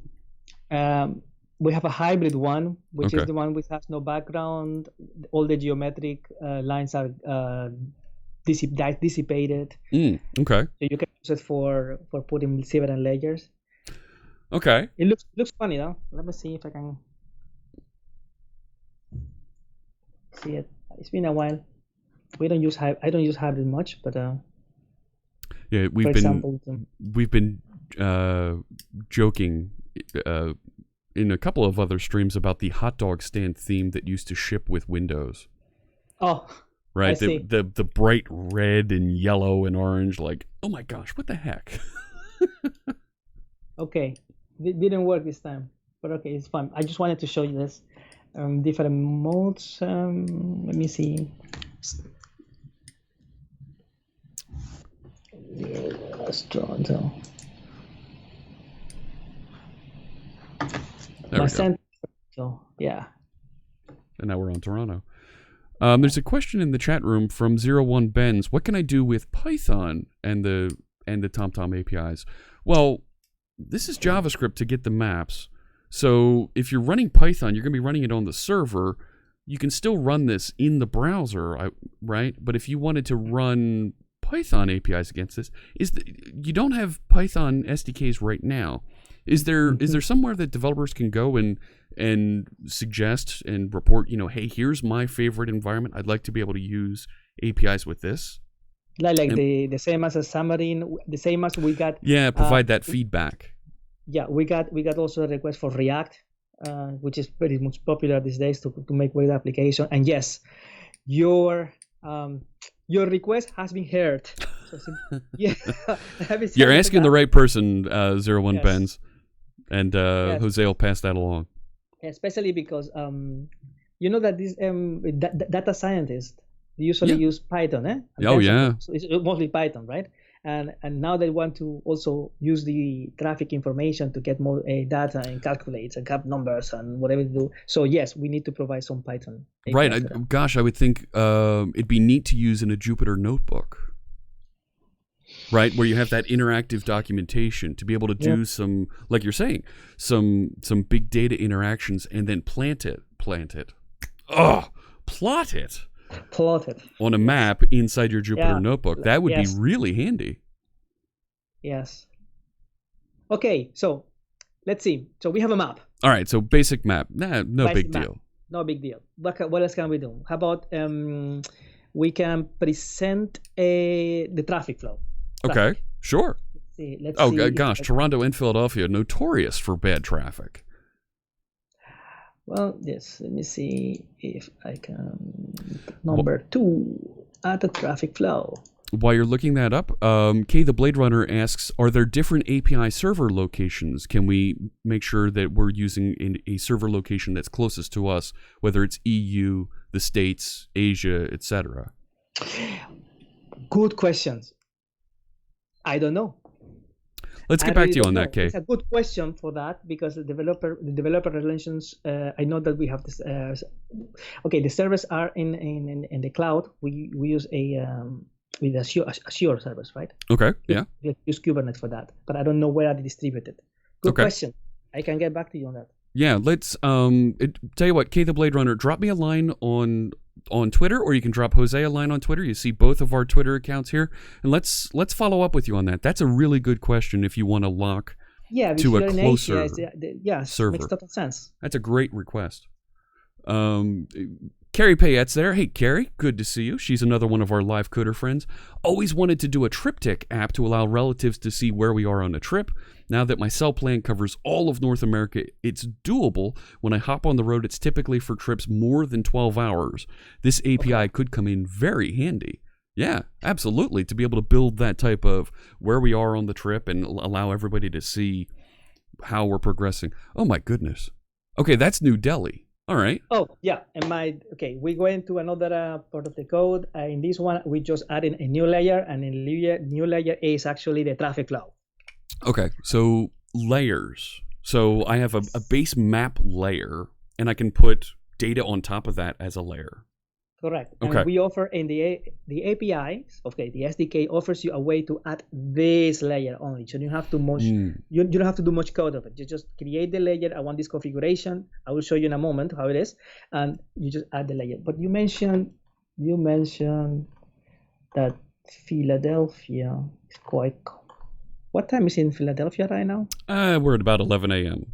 We have a hybrid one, which is the one which has no background. All the geometric lines are dissipated. Okay. So you can use it for putting several layers. Okay. It looks funny though. Let me see if I can see it. It's been a while. We don't use I don't use hybrid much, but Yeah, for we've been example, we've been joking uh, in a couple of other streams about the hot dog stand theme that used to ship with Windows. oh, I Right, see. the bright red and yellow and orange, like, oh my gosh, what the heck? Okay, it didn't work this time, but okay, it's fine. I just wanted to show you this. Different modes. Let me see. Toronto. There we go. So yeah. And now we're on Toronto. There's a question in the chat room from 01 Benz. What can I do with Python and the TomTom APIs? Well, this is JavaScript to get the maps. So if you're running Python, you're going to be running it on the server. You can still run this in the browser, right? But if you wanted to run Python APIs against this, you don't have Python SDKs right now. Is there somewhere that developers can go and suggest and report, hey, here's my favorite environment. I'd like to be able to use APIs with this. Like the same as a Xamarin, the same as we got. Yeah, provide that feedback. Yeah, we got also a request for React, which is pretty much popular these days to make web application. And yes, your request has been heard. So, yeah, you're asking the right person, 01 yes. Benz, and yes. Jose will pass that along. Especially because you know that these data scientists usually use Python, eh? Oh yeah. So it's mostly Python, right? And now they want to also use the traffic information to get more data and calculate and have numbers and whatever they do. So yes, we need to provide some Python. Right. I would think it'd be neat to use in a Jupyter notebook. Right, where you have that interactive documentation to be able to do some, like you're saying, some big data interactions and then plot it on a map inside your Jupyter notebook. That would be really handy. Yes. Okay, so let's see. So we have a map. All right, so basic map. No big deal. No big deal. What else can we do? How about we can present the traffic flow. Okay, sure. Let's see. Gosh, Toronto and Philadelphia, notorious for bad traffic. Well, yes, let me see if I can. Number 2, add the traffic flow. While you're looking that up, Kay the Blade Runner asks, are there different API server locations? Can we make sure that we're using a server location that's closest to us, whether it's EU, the States, Asia, etc.? Good questions. I don't know. Let's get back to you on that, Kay. It's a good question for that because the developer relations. I know that we have this. Okay, the servers are in the cloud. We use with Azure servers, right? Okay. Yeah. We use Kubernetes for that, but I don't know where are they distributed. Good question. I can get back to you on that. Yeah. Let's tell you what, Kay the Blade Runner, drop me a line on Twitter, or you can drop Jose a line on Twitter. You see both of our Twitter accounts here, and let's follow up with you on that. That's a really good question if you want to lock to a closer server. Makes total sense. That's a great request. Carrie Payette's there. Hey, Carrie, good to see you. She's another one of our live coder friends. Always wanted to do a triptych app to allow relatives to see where we are on a trip. Now that my cell plan covers all of North America, it's doable. When I hop on the road, it's typically for trips more than 12 hours. This API could come in very handy. Yeah, absolutely. To be able to build that type of where we are on the trip and allow everybody to see how we're progressing. Oh my goodness. Okay, that's New Delhi. All right. Oh, yeah. We go into another part of the code. In this one, we just added a new layer, and the new layer is actually the traffic flow. Okay, so layers. So I have a base map layer, and I can put data on top of that as a layer. Correct. Okay. And we offer in the APIs, the SDK offers you a way to add this layer only. So you don't have to you don't have to do much code of it. You just create the layer. I want this configuration. I will show you in a moment how it is, and you just add the layer. But you mentioned that Philadelphia is quite What time is in Philadelphia right now? We're at about 11 a.m.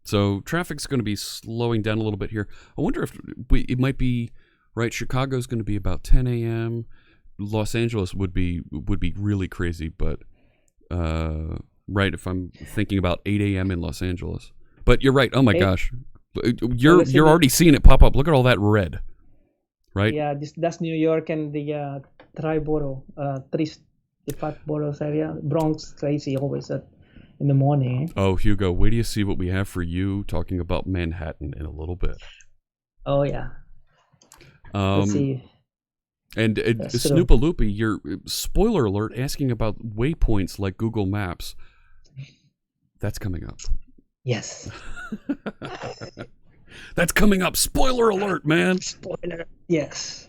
So traffic's going to be slowing down a little bit here. I wonder if it might be right. Chicago's going to be about 10 a.m. Los Angeles would be really crazy, but right, if I'm thinking about 8 a.m. in Los Angeles. But you're right. Oh my gosh, you're already seeing it pop up. Look at all that red, right? Yeah, that's New York and the tri-borough, the five boroughs area. Bronx crazy always in the morning. Oh, Hugo, wait till you see what we have for you talking about Manhattan in a little bit. Oh yeah. Let's see. And Snoopaloopy, your spoiler alert, asking about waypoints like Google Maps. That's coming up. Yes. That's coming up. Spoiler alert, man. Spoiler. Yes.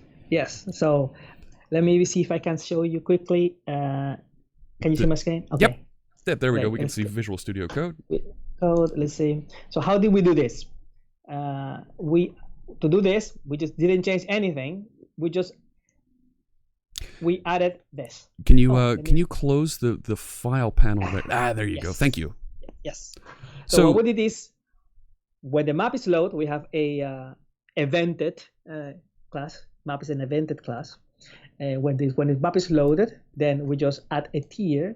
So let me see if I can show you quickly. Can you see my screen? Okay. Yep. There we go. We can see Visual Studio Code. Let's see. So how did we do this? To do this, we just didn't change anything. We added this. Can you close the file panel there? There you go. Thank you. Yes. So what we did is, when the map is loaded, we have a evented class. Map is an evented class. When the map is loaded, then we just add a tier,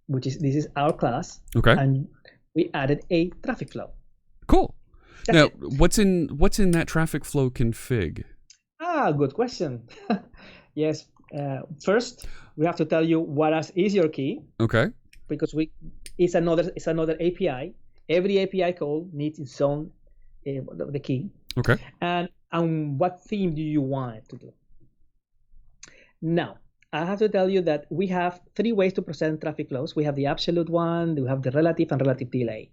this is our class. Okay. And we added a traffic flow. Cool. Now, what's in that traffic flow config? Good question. Yes. First, we have to tell you what is your key. Okay. Because it's another API. Every API call needs its own the key. Okay. And what theme do you want it to do? Now, I have to tell you that we have 3 ways to present traffic flows. We have the absolute one, we have the relative and relative delay.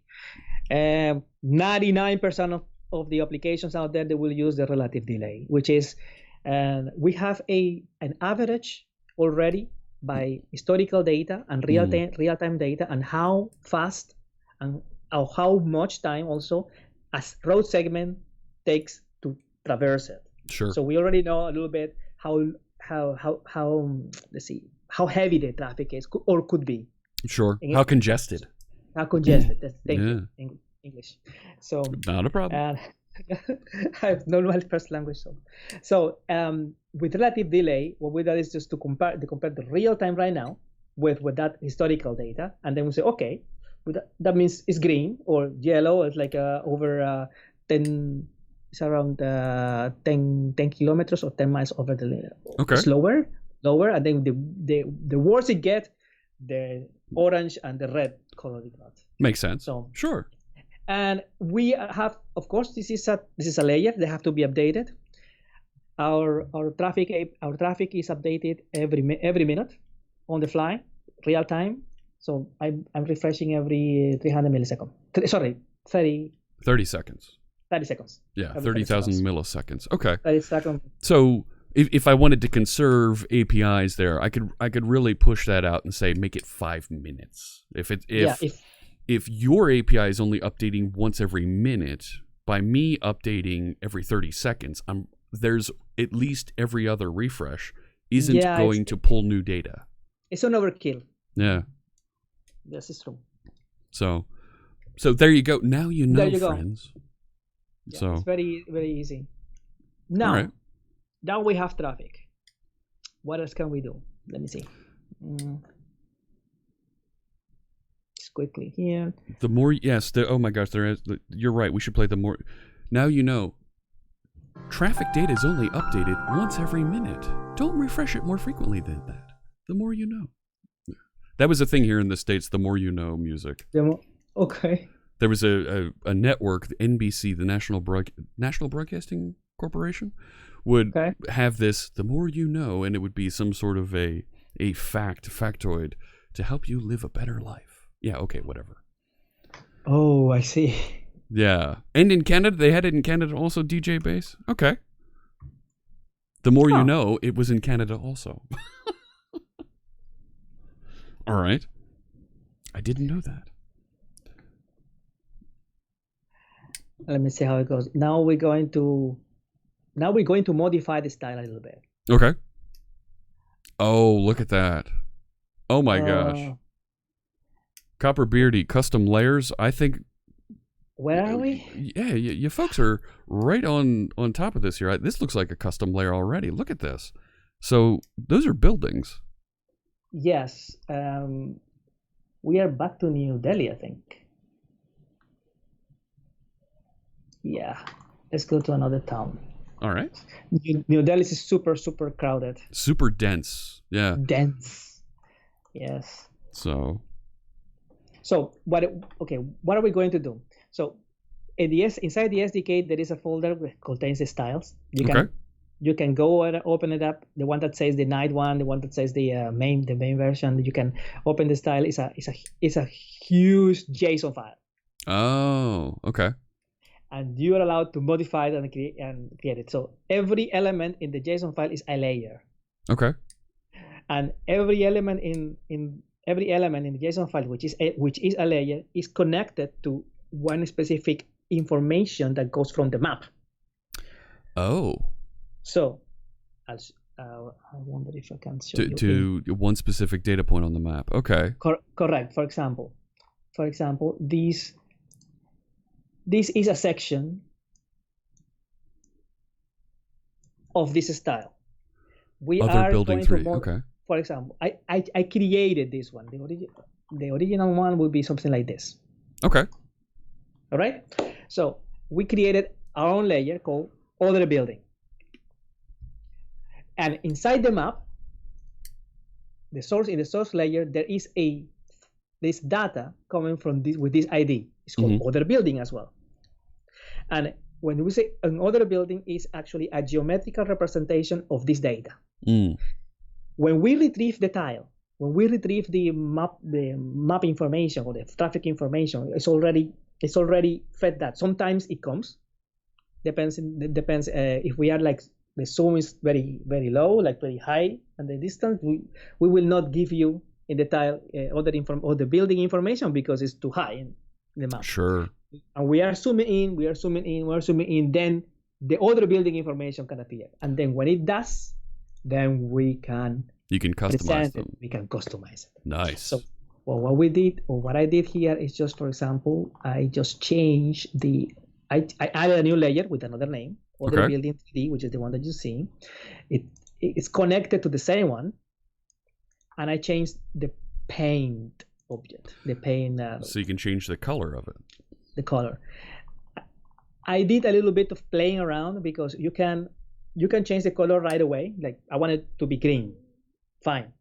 99% of the applications out there, they will use the relative delay, which is we have an average already by historical data and real-time data, and how fast and how much time also a road segment takes to traverse it. Sure. So we already know a little bit how let's see, how heavy the traffic is or could be. Sure. How congested. That's English. So not a problem. I have no first language, so with relative delay, what we did is just to compare the real time right now with that historical data, and then we say, okay, that means it's green or yellow. It's like over 10. It's around 10 kilometers or 10 miles over the. Okay. It's lower, and then the worse it gets, the orange and the red color it got. Makes sense. So sure. And we have, of course, this is a layer. They have to be updated. Our traffic is updated every minute on the fly, real time. So I'm refreshing every 300 milliseconds. 30 seconds. 30 seconds. Yeah, 30,000 milliseconds. Okay. 30 seconds. So if I wanted to conserve APIs there, I could really push that out and say make it 5 minutes. If your API is only updating once every minute, by me updating every 30 seconds, there's at least every other refresh isn't going to pull new data. It's an overkill. Yeah. Yes, it's true. So there you go. Now you know, friends. Yeah, so it's very, very easy. Now we have traffic. What else can we do? Let me see. Quickly here. The more, oh my gosh, there is. You're right. We should play the more. Now you know. Traffic data is only updated once every minute. Don't refresh it more frequently than that. The more you know. That was a thing here in the States. The more you know, music. Okay. There was a network, the NBC, the National Broadcasting Corporation, would have this. The more you know, and it would be some sort of a factoid to help you live a better life. Yeah, okay, whatever. Oh, I see. Yeah. And in Canada, they had it in Canada also, DJ Bass? Okay. The more you know, it was in Canada also. All right. I didn't know that. Let me see how it goes. Now we're going to modify the style a little bit. Okay. Oh, look at that. Oh my gosh. Copper Beardy custom layers. I think. Where are we? Yeah, you folks are right on top of this here. This looks like a custom layer already. Look at this. So those are buildings. Yes. We are back to New Delhi, I think. Yeah. Let's go to another town. All right. New Delhi is super, super crowded. Super dense. Yeah. Dense. Yes. So what are we going to do? So inside the SDK, there is a folder that contains the styles. You can go and open it up. The one that says the night one, the one that says the main version. You can open the style. It's a huge JSON file. Oh, okay. And you are allowed to modify it and create it. So every element in the JSON file is a layer. Okay. And every element in the JSON file, which is a layer, is connected to one specific information that goes from the map. Oh. So, I wonder if I can show you. To one specific data point on the map. Okay. Correct. For example, this is a section of this style. We Other are building going 3. to Okay. For example, I created this one. The original one will be something like this. Okay. All right. So we created our own layer called other building. And inside the map, in the source layer, there is this data coming from this with this ID. It's called other building as well. And when we say an other building, is actually a geometrical representation of this data. When we retrieve the tile, when we retrieve the map information or the traffic information, it's already fed that. Sometimes it comes. Depends if we are like the zoom is very, very low, like very high, and the distance, we will not give you in the tile or the building information because it's too high in the map. Sure. And we are zooming in, then the other building information can appear. And then when it does, then you can customize them. We can customize it. Nice. So what I did here is just, for example, I just changed I added a new layer with another name, other building 3D, which is the one that you see. It's connected to the same one, and I changed the paint object, the paint. So you can change the color of it. The color. I did a little bit of playing around because you can change the color right away. Like I want it to be green, fine,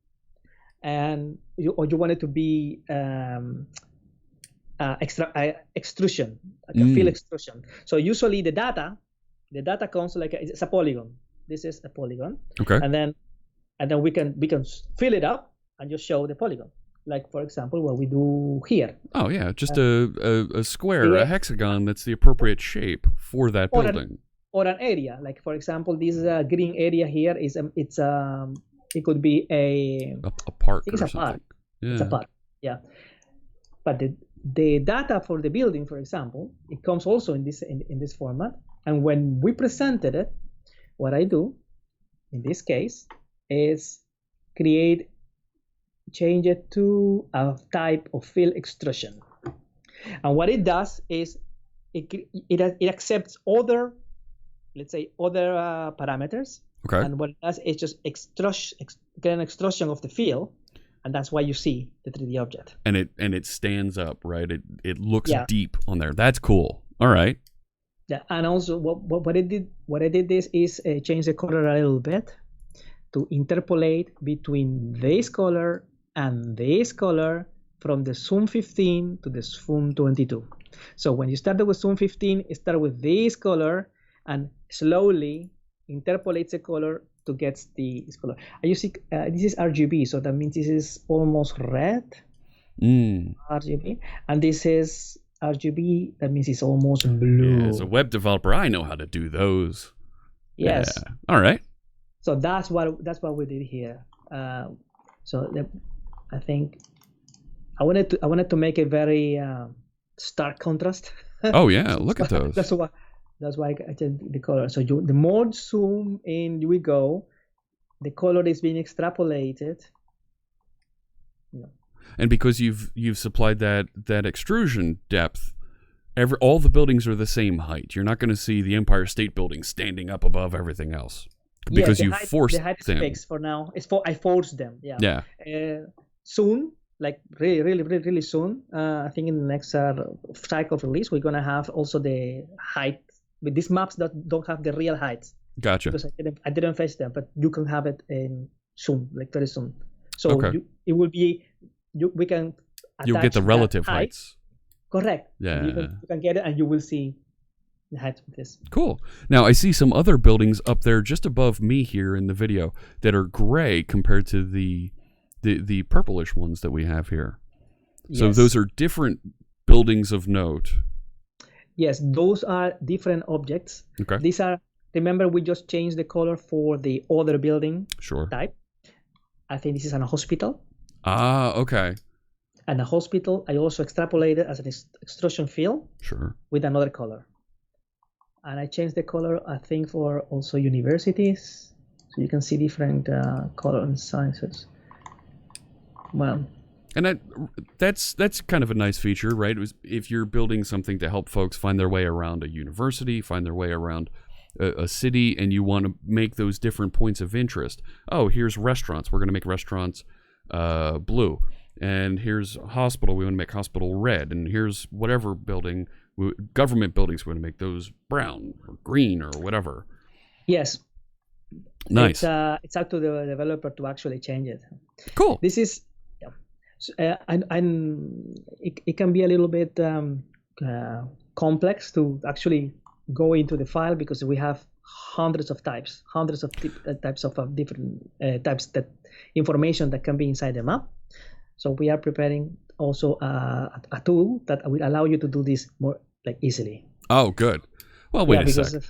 and you want it to be extrusion, like a fill extrusion. So usually the data comes like it's a polygon. This is a polygon. Okay. And then we can fill it up and just show the polygon. Like for example, what we do here. Oh yeah, just a square, a hexagon that's the appropriate shape for that building. Or an area. Like for example, this green area here is it could be a park. It's a something. park. Yeah. It's a park. Yeah. But the data for the building, for example, it comes also in this format. And when we presented it, what I do in this case is change it to a type of fill extrusion. And what it does is it accepts other, let's say, other parameters. Okay. And what it does is just get an extrusion of the fill. And that's why you see the 3D object. And it stands up, right? It looks deep on there. That's cool. All right. Yeah, and also what I did this is change the color a little bit to interpolate between this color and this color from the zoom 15 to the zoom 22. So when you start with zoom 15, it starts with this color and slowly interpolates the color to get this color. And you see, this is RGB, so that means this is almost red. RGB, and this is RGB, that means it's almost blue. Yeah, as a web developer, I know how to do those. Yes. Yeah. All right. So that's what we did here. I think I wanted to make a very stark contrast. Oh yeah, look at those. That's why I changed the color. So the more zoom in we go, the color is being extrapolated. And because you've supplied that extrusion depth, all the buildings are the same height. You're not going to see the Empire State Building standing up above everything else because you forced the height them. Is fixed for now. I forced them. Yeah. Yeah. Soon, like really soon. I think in the next cycle of release, we're gonna have also the height with these maps that don't have the real heights. Gotcha. Because I didn't fetch them, but you can have it in soon, like very soon. So okay. we can. You'll get the relative heights. Correct. Yeah. You can get it, and you will see the height of this. Cool. Now I see some other buildings up there just above me here in the video that are gray compared to the purplish ones that we have here. So yes. Those are different buildings of note. Yes, those are different objects. Okay. These are. Remember, we just changed the color for the other building type. I think this is a hospital. Ah, okay. And a hospital, I also extrapolated as an extrusion field. Sure. With another color. And I changed the color, I think, for also universities. So you can see different color and sizes. Well. And that's kind of a nice feature, right? If you're building something to help folks find their way around a university, find their way around a city, and you want to make those different points of interest. Oh, here's restaurants. We're going to make restaurants blue. And here's a hospital. We want to make hospital red. And here's whatever building, government buildings, we want to make those brown or green or whatever. Yes. Nice. It's up to the developer to actually change it. Cool. This is, and it can be a little bit complex to actually go into the file because we have hundreds of types of different types that information that can be inside the map. So we are preparing also a tool that will allow you to do this more easily. Oh, good. Well, wait a sec.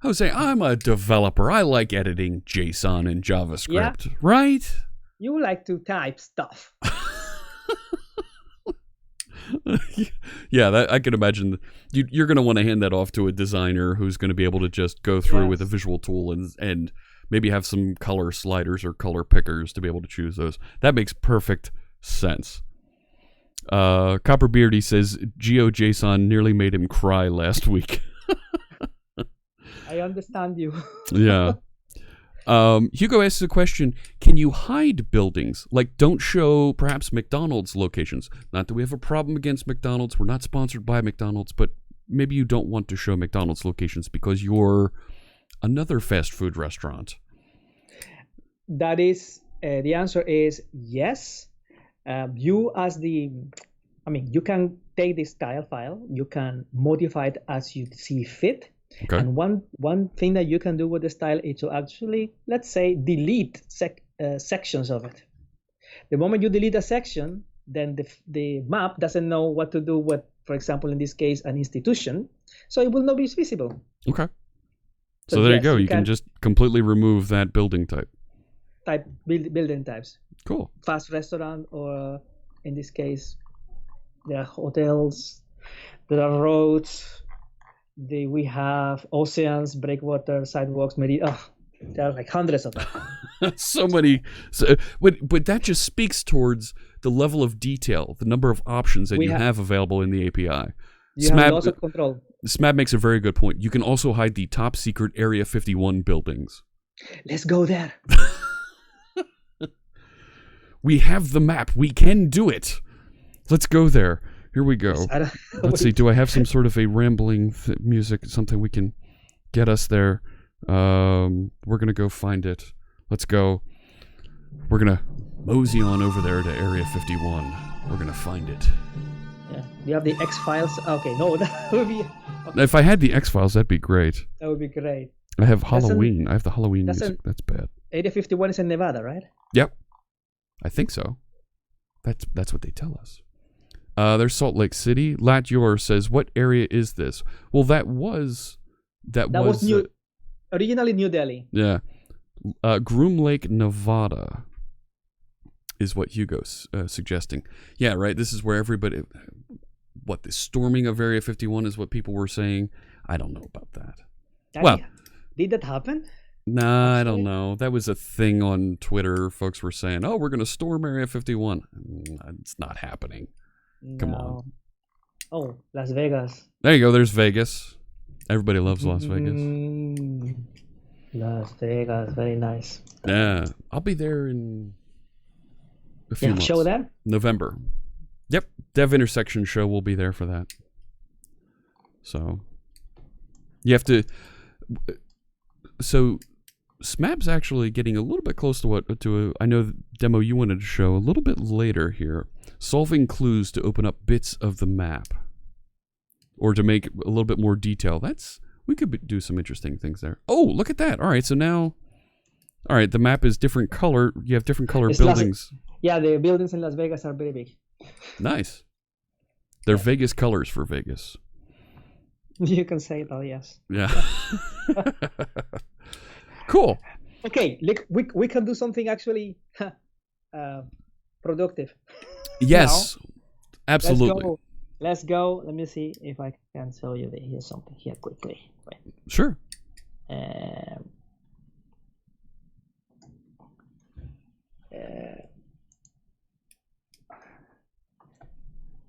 Jose, I'm a developer. I like editing JSON and JavaScript, right? You like to type stuff. Yeah, I can imagine. You're going to want to hand that off to a designer who's going to be able to just go through with a visual tool and maybe have some color sliders or color pickers to be able to choose those. That makes perfect sense. Copperbeardy says GeoJSON nearly made him cry last week. I understand you. Yeah. Hugo asks a question, can you hide buildings? Like, don't show perhaps McDonald's locations. Not that we have a problem against McDonald's. We're not sponsored by McDonald's, but maybe you don't want to show McDonald's locations because you're another fast food restaurant. That is, the answer is yes. You can take this style file, you can modify it as you see fit. Okay. And one thing that you can do with the style is to actually, let's say, delete sections of it. The moment you delete a section, then the map doesn't know what to do with, for example, in this case, an institution. So it will not be visible. Okay. So there you go. You can just completely remove that building type. Building types. Cool. Fast restaurant, or in this case, there are hotels, there are roads. We have oceans, breakwater, sidewalks, there are like hundreds of them. So many. But that just speaks towards the level of detail, the number of options that you have available in the API. You have lots of control. Smab makes a very good point. You can also hide the top secret Area 51 buildings. Let's go there. We have the map. We can do it. Let's go there. Here we go. Let's see. Do I have some sort of a rambling music? Something we can get us there. We're going to go find it. Let's go. We're going to mosey on over there to Area 51. We're going to find it. Yeah. You have the X-Files? Okay, no, that would be... Okay. If I had the X-Files, that'd be great. That would be great. I have Halloween. I have the Halloween music. That's bad. Area 51 is in Nevada, right? Yep. I think so. That's what they tell us. There's Salt Lake City. Latyor says, "What area is this?" Well, that was originally New Delhi. Yeah, Groom Lake, Nevada, is what Hugo's suggesting. Yeah, right. This is where everybody. What, the storming of Area 51 is what people were saying. I don't know about that. Did that happen? Nah, I don't actually. know. That was a thing on Twitter. Folks were saying, "Oh, we're gonna storm Area 51." It's not happening. Come on. No. Oh, Las Vegas. There you go. There's Vegas. Everybody loves Las Vegas. Las Vegas, very nice. Yeah, I'll be there in a few You have months. show there? November. Yep, Dev Intersection show will be there for that. So you have to. So SMAP's actually getting a little bit close to I know the demo you wanted to show a little bit later here. Solving clues to open up bits of the map, or to make a little bit more detail. We could do some interesting things there. Oh, look at that! All right, so now, all right, the map is different color. You have different color buildings. Yeah, the buildings in Las Vegas are very big. Nice. They're Vegas colors for Vegas. You can say that, yes. Yeah. Cool. Okay, we can do something actually productive. Yes, absolutely. Let's go. Let me see if I can show you here's something here quickly. Right. Sure.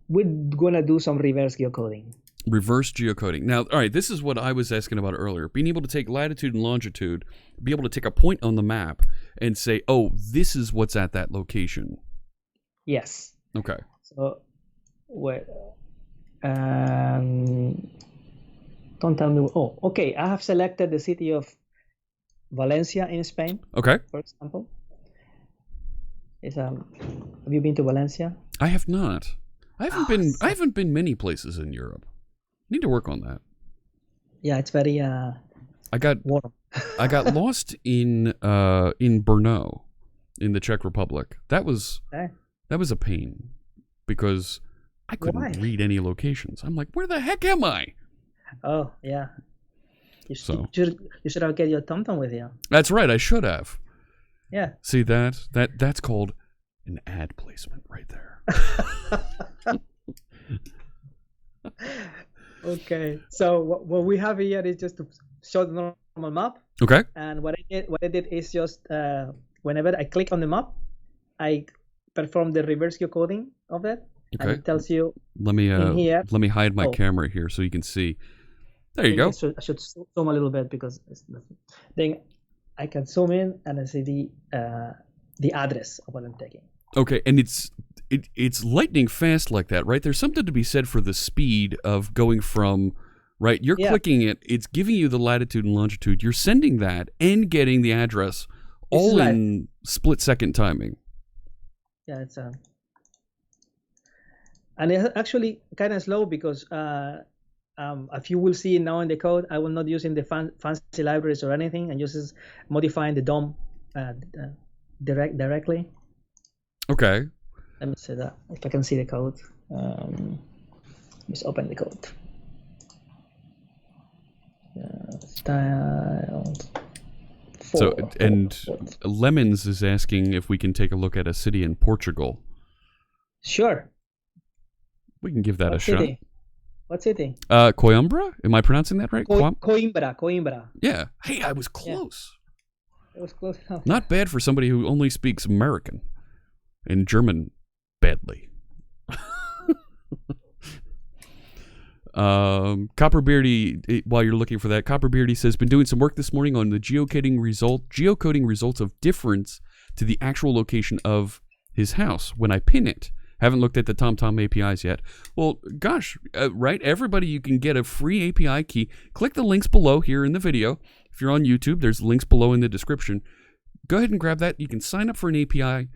We're gonna do some reverse geocoding. Reverse geocoding. Now, all right, this is what I was asking about earlier. Being able to take latitude and longitude, be able to take a point on the map and say, oh, this is what's at that location. Yes. Okay. So, don't tell me. Oh, okay. I have selected the city of Valencia in Spain. Okay. For example. Have you been to Valencia? I have not. I haven't been many places in Europe. Need to work on that. Yeah, it's very I got warm. I got lost in Brno, in the Czech Republic. That was a pain because I couldn't read any locations. I'm like, where the heck am I? Oh yeah. You should have get your TomTom with you. That's right. I should have. Yeah. See that's called an ad placement right there. Okay. So what we have here is just to show the normal map. Okay. And what I did is just whenever I click on the map, I perform the reverse geocoding of it. Okay. And it tells you. Let me hide my camera here so you can see. There you go. I should zoom a little bit because then I can zoom in and I see the address of what I'm taking. Okay, and it's lightning fast like that, right? There's something to be said for the speed of going from, right, you're clicking it, it's giving you the latitude and longitude, you're sending that and getting the address all in split-second timing. Yeah, it's and it's actually kind of slow because if you will see now in the code, I will not using the fancy libraries or anything, and just modifying the DOM directly. Okay. Let me see that if I can see the code. Just open the code. Styled. Lemons is asking if we can take a look at a city in Portugal. Sure. We can give that a shot. What city? Coimbra? Am I pronouncing that right? Coimbra. Yeah. Hey, I was close. Yeah. It was close enough. Not bad for somebody who only speaks American and German badly. Copperbeardy, while you're looking for that, Copperbeardy says, been doing some work this morning on the geocoding results of difference to the actual location of his house when I pin it. Haven't looked at the TomTom APIs yet. Well, gosh, right? Everybody, you can get a free API key. Click the links below here in the video. If you're on YouTube, there's links below in the description. Go ahead and grab that. You can sign up for an API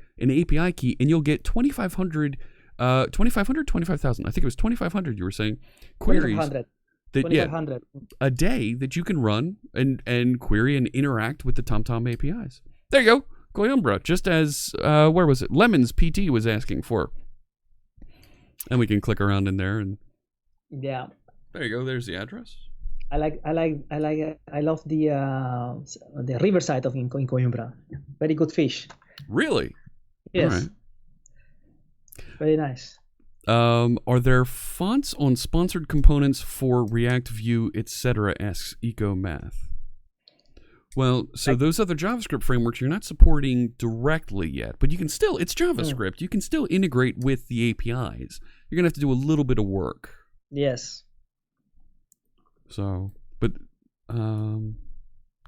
key, and you'll get 2,500, 25,000. I think it was 2,500 you were saying. Queries. 2,500. A day that you can run and query and interact with the TomTom APIs. There you go. Coimbra, just as, where was it? Lemons PT was asking for. And we can click around in there and yeah. There you go. There's the address. I love the riverside of in Coimbra. Very good fish. Really? Yes. Right. Very nice. Are there fonts on sponsored components for React, Vue, etc.? Asks EcoMath. Well, so those other JavaScript frameworks you're not supporting directly yet, but you can still, it's JavaScript. You can still integrate with the APIs. You're going to have to do a little bit of work. Yes. So, but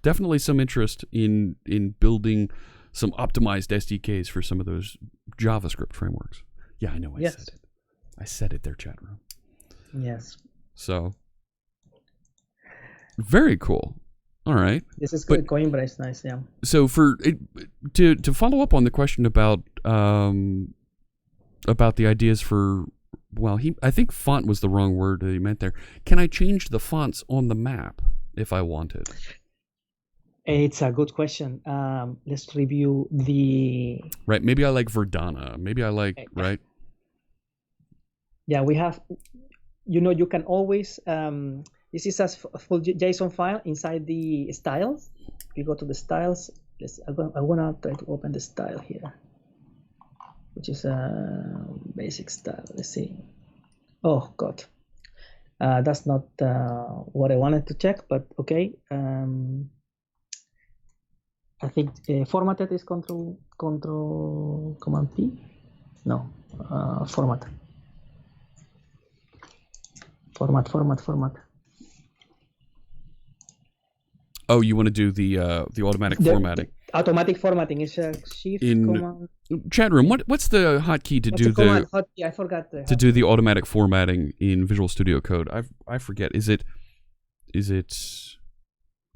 definitely some interest in building some optimized SDKs for some of those JavaScript frameworks. Yeah, I know I said it. I said it there, chat room. Yes. So, very cool. All right. This is good going, but it's nice, yeah. So to follow up on the question about the ideas for, well, I think font was the wrong word that he meant there. Can I change the fonts on the map if I wanted? It's a good question. Let's review the... Right, maybe I like Verdana. Maybe I like, right? Yeah, we have, you can always... this is a full JSON file inside the styles. If you go to the styles, I want to try to open the style here, which is a basic style. Let's see. Oh, God. That's not what I wanted to check, but okay. I think formatted is Control Command P. No, format. Oh, you want to do the automatic formatting? Automatic formatting is a shift command. Chat room. What's the hotkey to do the? I forgot to do the automatic formatting in Visual Studio Code. I forget. Is it?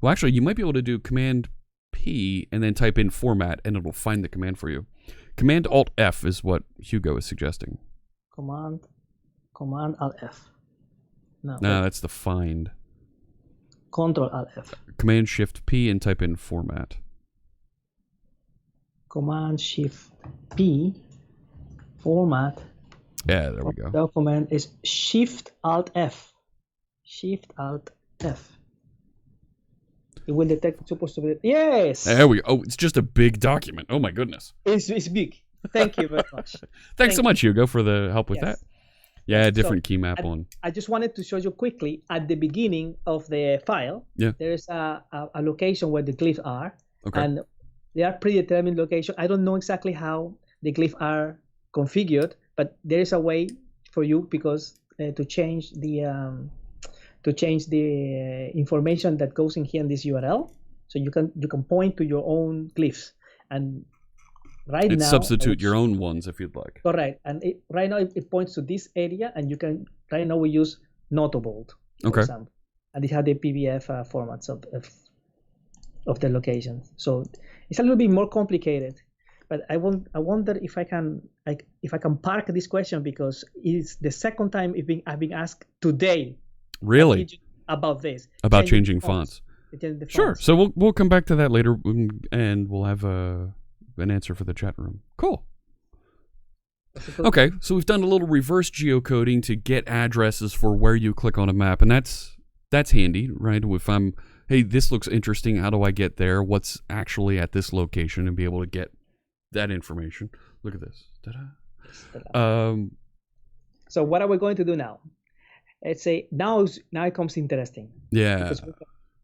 Well, actually, you might be able to do Command P and then type in format, and it'll find the command for you. Command Alt F is what Hugo is suggesting. Command Alt F. No, that's the find. Control Alt F. Command Shift P and type in format. Command Shift P, format. Yeah, there we go. Document is Shift Alt F. Shift Alt F. It will detect supposed to be. Yes. There we go. Oh, it's just a big document. Oh my goodness. It's big. Thank you very much. Thanks so much, Hugo, for the help with that. Yeah, different key map on. I just wanted to show you quickly at the beginning of the file. Yeah. There's a location where the glyphs are, and they are predetermined location. I don't know exactly how the glyphs are configured, but there is a way for you because to change the information that goes in here in this URL. So you can point to your own glyphs and. Right now, substitute your own ones if you'd like. Correct, and right now it points to this area, and you can. Right now we use Notabold, for example, and it had the PBF formats of the locations. So it's a little bit more complicated, but I wonder if I can park this question because it's the second time I've been asked today. Really? About this. About changing fonts. Sure. So we'll come back to that later, and we'll have an answer for the chat room. Cool. Okay, so we've done a little reverse geocoding to get addresses for where you click on a map, and that's handy, right? If I'm, hey, this looks interesting, how do I get there? What's actually at this location, and be able to get that information. Look at this. Ta-da. So what are we going to do now? Let's say now it comes interesting. Yeah. Because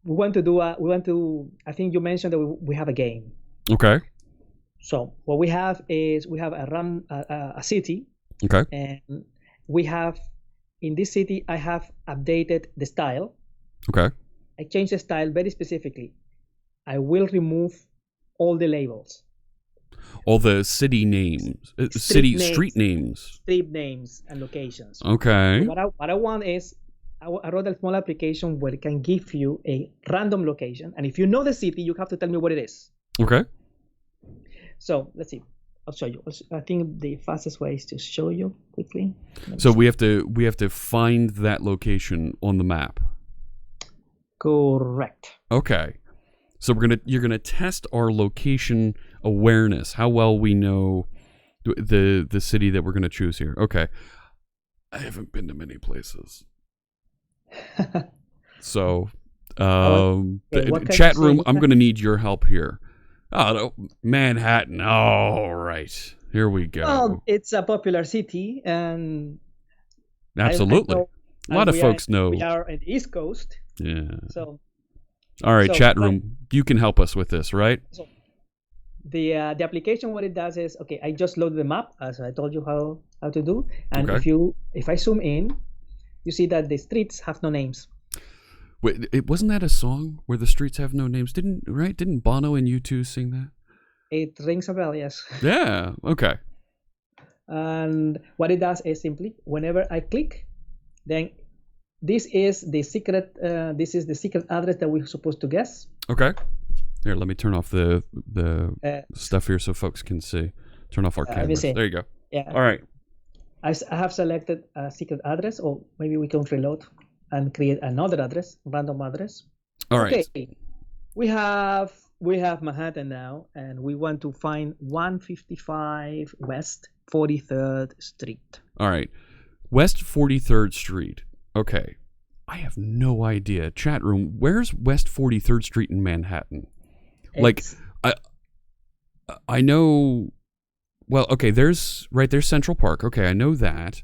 we want to. I think you mentioned that we have a game. Okay. So what we have is a city. Okay. And we have in this city I have updated the style. Okay. I changed the style very specifically. I will remove all the labels. All the city names, street names, and locations. Okay. So what I want is I wrote a small application where it can give you a random location, and if you know the city, you have to tell me what it is. Okay. So let's see. I'll show you. I think the fastest way is to show you quickly. So we have to find that location on the map. Correct. Okay. So you're gonna test our location awareness, how well we know the city that we're gonna choose here. Okay. I haven't been to many places. So chat room, I'm gonna need your help here. Oh, no, Manhattan. All right. Here we go. Well, it's a popular city, and absolutely. A lot of folks know. We are on the East Coast. Yeah. So All right, So chat room, you can help us with this, right? so the application, what it does is, okay, I just load the map as I told you how to do, and Okay. if I zoom in, you see that the streets have no names. Wait, it wasn't that a song where the streets have no names? Didn't Bono and U2 sing that? It rings a bell, yes. Yeah. Okay. And what it does is simply, whenever I click, then this is the secret. This is the secret address that we're supposed to guess. Okay. Here, let me turn off the Uh, stuff here so folks can see. Turn off our Let me cameras. see. There you go. Yeah, All right. I have selected a secret address, or maybe we can reload and create another address, random address. All right. Okay, we have Manhattan now, and we want to find 155 West 43rd Street. All right. West 43rd Street. Okay. I have no idea. Chat room, where's West 43rd Street in Manhattan? Like, It's, I know. Well, okay. There's Central Park. Okay, I know that.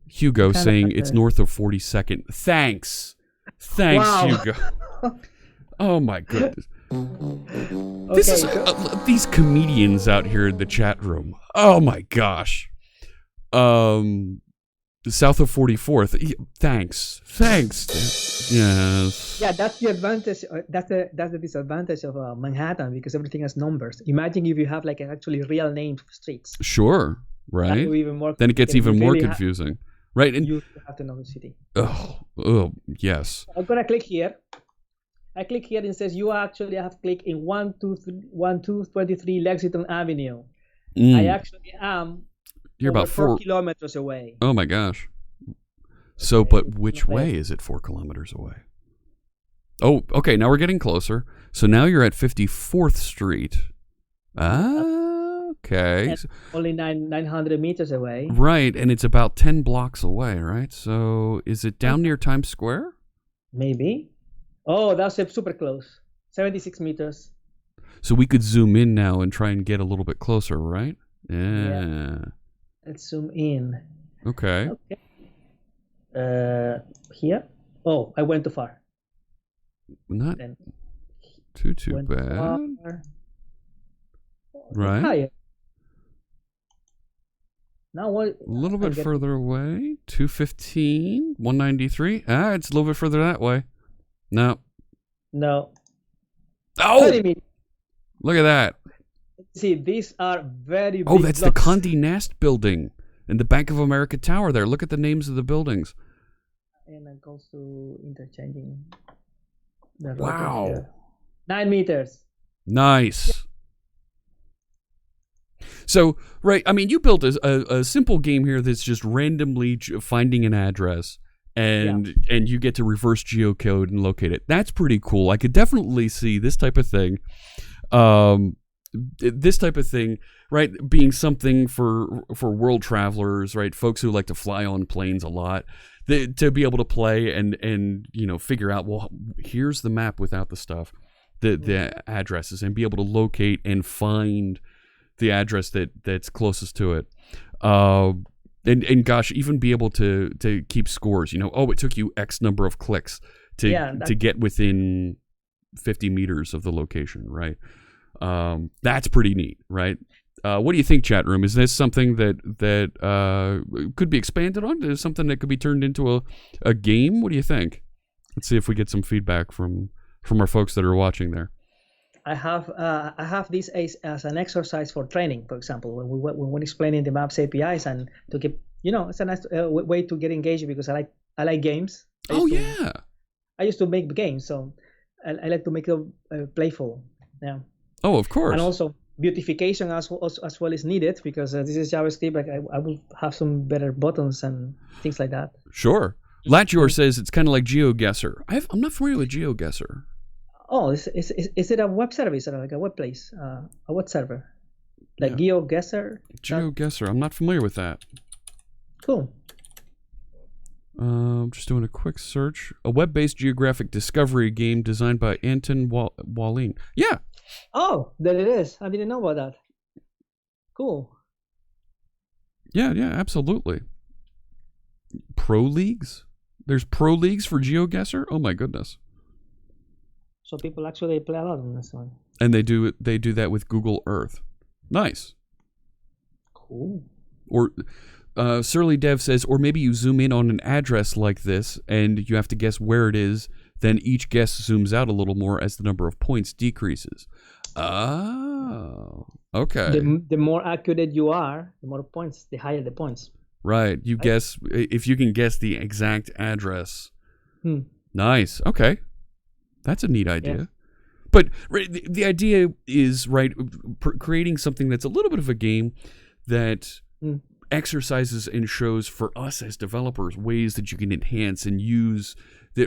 Hugo saying it's north of 42nd. Thanks, wow. Hugo. Oh my goodness. This is these comedians out here in the chat room. Oh my gosh. South of 44th. Thanks. Yes. Yeah, that's the advantage. That's the disadvantage of Manhattan, because everything has numbers. Imagine if you have like actually real names of streets. Sure. That Right. would be even more. Then it gets even You more really confusing. Right. And you have to know the city. oh yes. I'm gonna click here. I click here and it says you actually have clicked in 1223 Lexington Avenue. I actually am. You're about 4 kilometers away. Oh my gosh. So, but which way is it 4 kilometers away? Oh, okay. Now we're getting closer. So now you're at 54th Street. Okay. And only 900 meters away. Right, and it's about 10 blocks away, right? So is it down near Times Square? Maybe. Oh, that's super close. 76 meters. So we could zoom in now and try and get a little bit closer, right? Yeah. Let's zoom in. Okay. Here. Oh, I went too far. Not Then too went bad. far. Right. Higher. Now what? A little bit further away. 215, 193. It's a little bit further that way. No. No. Oh! 30 meters. Look at that. See, these are very big. Oh, that's the blocks. Condé Nast building and the Bank of America Tower there. Look at the names of the buildings. And it goes to interchanging. The Wow. here. 9 meters. Nice. So, right, I mean, you built a simple game here that's just randomly finding an address, and you get to reverse geocode and locate it. That's pretty cool. I could definitely see this type of thing. Right, being something for world travelers, right, folks who like to fly on planes a lot, to be able to play and figure out, well, here's the map without the stuff, the addresses, and be able to locate and find the address that's closest to it. And gosh, even be able to keep scores. It took you X number of clicks to get within 50 meters of the location, right? That's pretty neat, right? What do you think, chat room? Is this something that could be expanded on? Is something that could be turned into a game? What do you think? Let's see if we get some feedback from our folks that are watching there. I have this as an exercise for training, for example, when we're explaining the Maps APIs, and to keep, it's a nice way to get engaged, because I like games. I used to make games, so I like to make them playful. Yeah. Oh, of course. And also beautification as well is needed, because this is JavaScript. Like I will have some better buttons and things like that. Sure. Latjor says it's kind of like GeoGuessr. I'm not familiar with GeoGuessr. Oh, is it a web service or like a web place, a web server, like GeoGuessr? GeoGuessr. I'm not familiar with that. Cool. Just doing a quick search. A web-based geographic discovery game designed by Anton Wallin. Yeah. Oh, there it is. I didn't know about that. Cool. Yeah, absolutely. Pro leagues? There's pro leagues for GeoGuessr? Oh my goodness. So people actually play a lot on this one. And they do that with Google Earth. Nice. Cool. Or Surly Dev says, or maybe you zoom in on an address like this and you have to guess where it is, then each guess zooms out a little more as the number of points decreases. Oh, okay. The more accurate you are, the more points, the higher the points. Right. You guess, if you can guess the exact address. Nice. Okay. That's a neat idea. Yes. But the idea is, right, creating something that's a little bit of a game that exercises and shows for us as developers ways that you can enhance and use the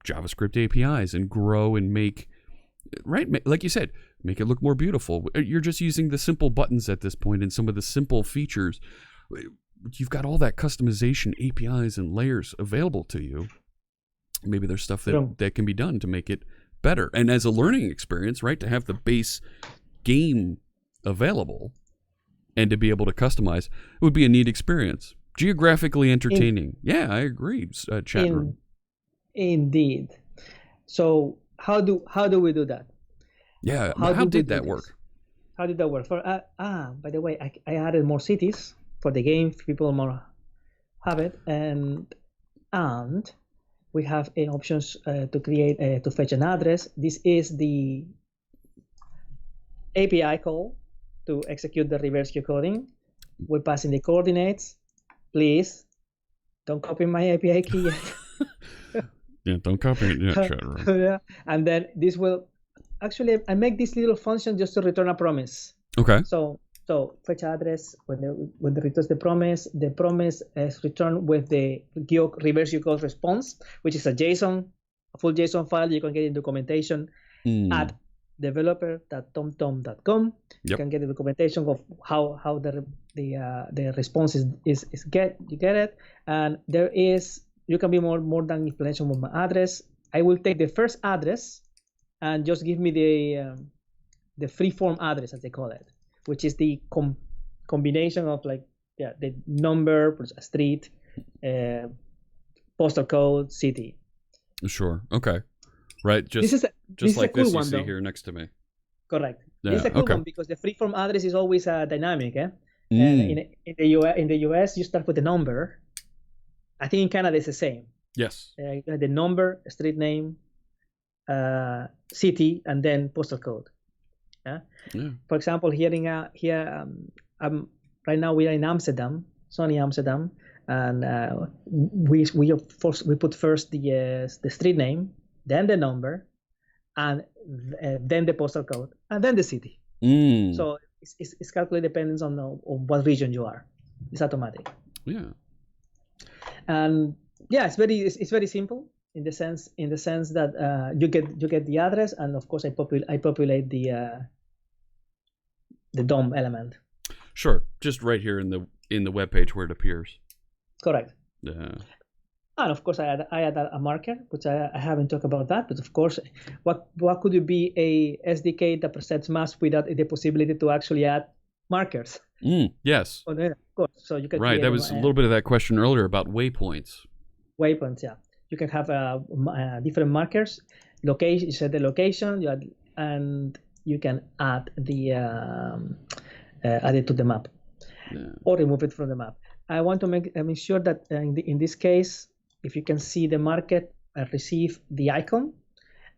JavaScript APIs and grow and make, right, like you said, make it look more beautiful. You're just using the simple buttons at this point and some of the simple features. You've got all that customization APIs and layers available to you. Maybe there's stuff that can be done to make it better. And as a learning experience, right, to have the base game available and to be able to customize, it would be a neat experience. Geographically entertaining. Yeah, I agree. Chat room. Indeed. So how do we do that? Yeah, how did that work? How did that work? By the way, I added more cities for the game. People more have it, and we have options to create to fetch an address. This is the API call to execute the reverse geocoding. We're passing the coordinates. Please don't copy my API key yet. Yeah, don't copy it yet, chat room. Yeah, and then this will actually I make this little function just to return a promise. Okay. So fetch address when it returns the promise is returned with the reverse geocode response, which is a full JSON file. You can get in documentation at developer.tomtom.com. You can get the documentation of how the response is you get it, and you can be more than explanation of my address. I will take the first address and just give me the free form address, as they call it, which is the combination of the number plus a street, postal code, city. Sure. Okay. Right. Just like this you see here next to me. Correct. Yeah, this is a cool one because the free form address is always dynamic. And in the US, you start with the number. I think in Canada it's the same. Yes. The number, street name, city, and then postal code. Yeah. For example, right now we are in Amsterdam, sunny Amsterdam, and we put first the street name, then the number, and then the postal code, and then the city. So it's calculated depends on what region you are. It's automatic. Yeah. And yeah, it's very simple in the sense that you get the address, and of course I populate the DOM element. Sure, just right here in the web page where it appears. Correct. Yeah. And of course, I add a marker, which I haven't talked about that. But of course, what could it be a SDK that presents maps without the possibility to actually add markers? Yes. Of course. So you can right. That was a little bit of that question earlier about waypoints. Waypoints, yeah. You can have different markers. Location. You set the location. And you can add add it to the map, or remove it from the map. I want to make sure that in this case, if you can see the market receive the icon,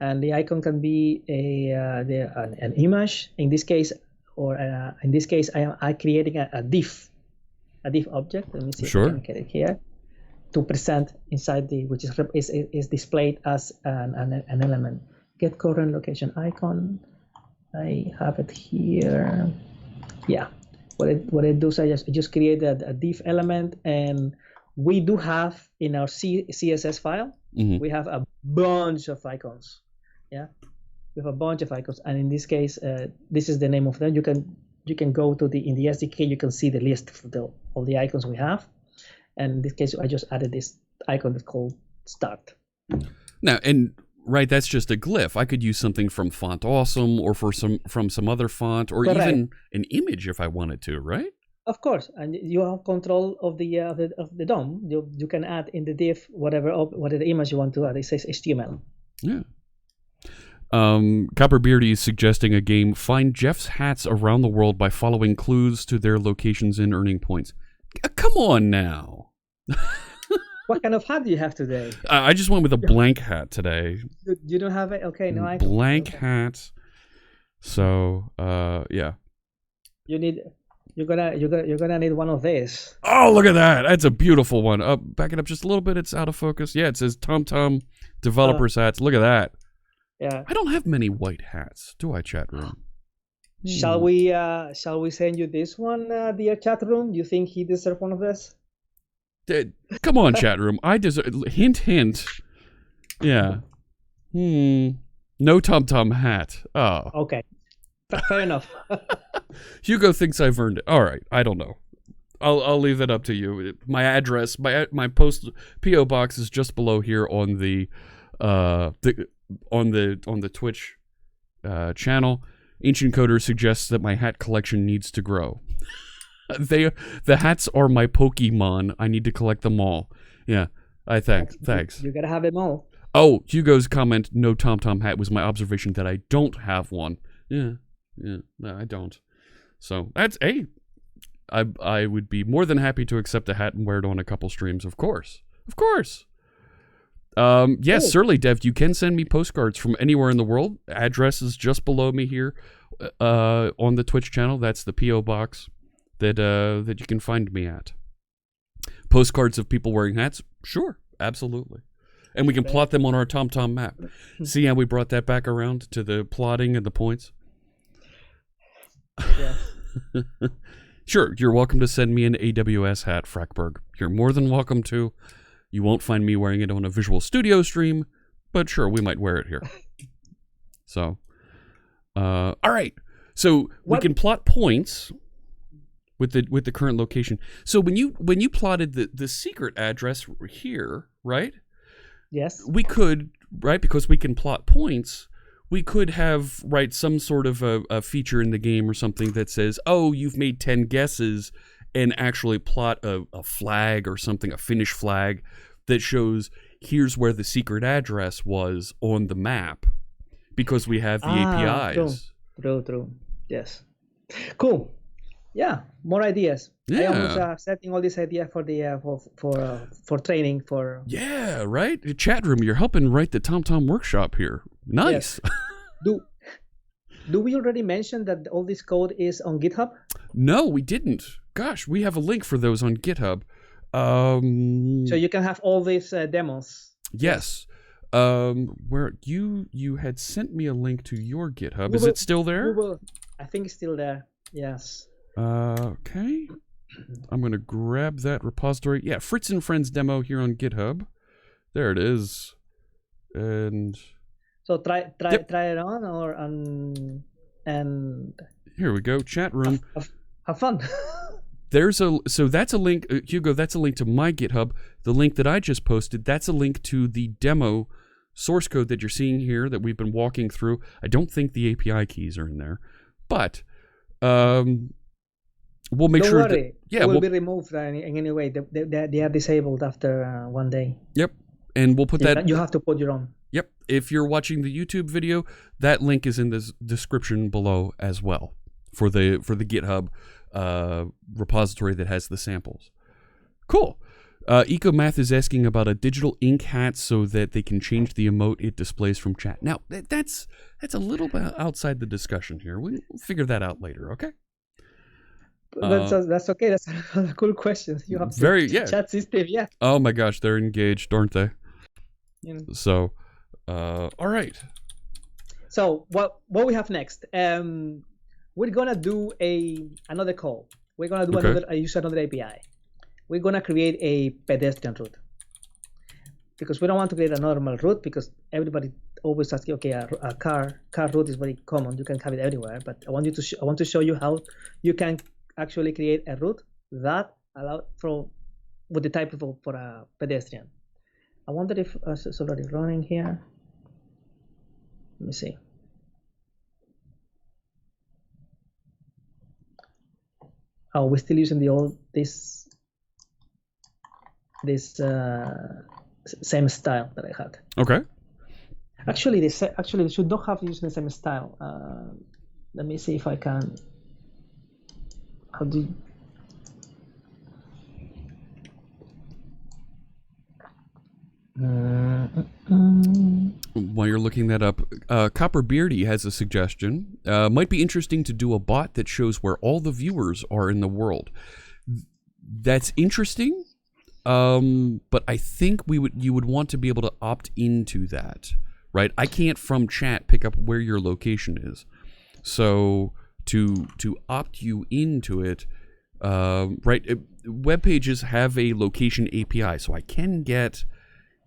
and the icon can be an image. In this case, I'm creating a div object. Let me see if I can get it here to present inside which is displayed as an element. Get current location icon. I have it here. Yeah. What I do is I just create a div element, and we do have in our CSS file, we have a bunch of icons. Yeah, we have a bunch of icons, and in this case, this is the name of them. You can go to in the SDK, you can see the list of the icons we have, and in this case, I just added this icon that's called start. Now, and right, that's just a glyph. I could use something from Font Awesome or from some other font, or even an image if I wanted to, right? Of course, and you have control of the DOM. You can add in the div whatever image you want to add. It says HTML. Yeah. Copperbeardy is suggesting a game. Find Jeff's hats around the world by following clues to their locations and earning points. Come on now. What kind of hat do you have today? I just went with a blank hat today. You don't have it? Okay, no, I blank hat. So, yeah. You're gonna need one of these. Oh, look at that! That's a beautiful one. Back it up just a little bit. It's out of focus. Yeah, it says TomTom developers hats. Look at that. Yeah. I don't have many white hats, do I, chat room? Shall we send you this one, dear chat room? You think he deserves one of this? Come on, chat room. I deserve. Hint, hint. Yeah. No TomTom hat. Oh. Okay. Fair enough. Hugo thinks I've earned it. All right. I don't know. I'll leave that up to you. My address, my post PO box is just below here on the on the Twitch channel. Ancient Coder suggests that my hat collection needs to grow. The hats are my Pokemon. I need to collect them all. Yeah. Thanks. You gotta have them all. Oh, Hugo's comment, no TomTom hat, was my observation that I don't have one. Yeah, no, I don't. So that's I would be more than happy to accept a hat and wear it on a couple streams, of course. Yes, Cool. certainly, Dev. You can send me postcards from anywhere in the world. Address is just below me here on the Twitch channel. That's the PO box that you can find me at. Postcards of people wearing hats? Sure, absolutely. And we can plot them on our TomTom map. See how we brought that back around to the plotting and the points? Yeah. Sure, you're welcome to send me an AWS hat, Frackberg. You're more than welcome to. You won't find me wearing it on a Visual Studio stream, but sure, we might wear it here. So, all right. So we can plot points with the current location. So when you plotted the secret address here, right? Yes. We could, right, because we can plot points, we could have, right, some sort of a feature in the game or something that says, oh, you've made 10 guesses, and actually plot a flag or something, a Finnish flag, that shows here's where the secret address was on the map, because we have the APIs. True. Yes. Cool. Yeah, more ideas. Yeah. I am setting all these ideas for the for training for. Yeah, right. The chat room, you're helping write the TomTom workshop here. Nice. Yes. Do we already mention that all this code is on GitHub? No, we didn't. Gosh, we have a link for those on GitHub. So you can have all these demos. Yes. Where you had sent me a link to your GitHub. Is it still there? I think it's still there. Yes. Okay. I'm gonna grab that repository. Yeah, Fritz and Friends demo here on GitHub. There it is. And so try it on and here we go. Chat room. Have fun. So that's a link, Hugo. That's a link to my GitHub. The link that I just posted. That's a link to the demo source code that you're seeing here that we've been walking through. I don't think the API keys are in there, but we'll make sure. Don't worry. It will be removed in any way. They are disabled after one day. Yep, and we'll put that. You have to put your own. Yep. If you're watching the YouTube video, that link is in the description below as well for the GitHub repository that has the samples. Cool. Ecomath is asking about a digital ink hat so that they can change the emote it displays from chat. Now, that's a little bit outside the discussion here. We'll figure that out later, okay? That's okay. That's a cool question. You have chat system, yeah. Oh my gosh, they're engaged, aren't they? Yeah. So, all right. So what we have next? We're gonna do another call. We're gonna do use another API. We're gonna create a pedestrian route because we don't want to create a normal route because everybody always asks, okay, a car route is very common. You can have it everywhere, but I want to show you how you can actually create a route that with the type for a pedestrian. I wonder if it's already running here. Let me see. we're still using the old this same style that I had. Okay. Actually, they should not have used the same style. Let me see if I can. How do you... While you're looking that up, Copper Beardy has a suggestion. Might be interesting to do a bot that shows where all the viewers are in the world. That's interesting, but I think you would want to be able to opt into that, right? I can't from chat pick up where your location is, so to opt you into it, right? Web pages have a location API, so I can get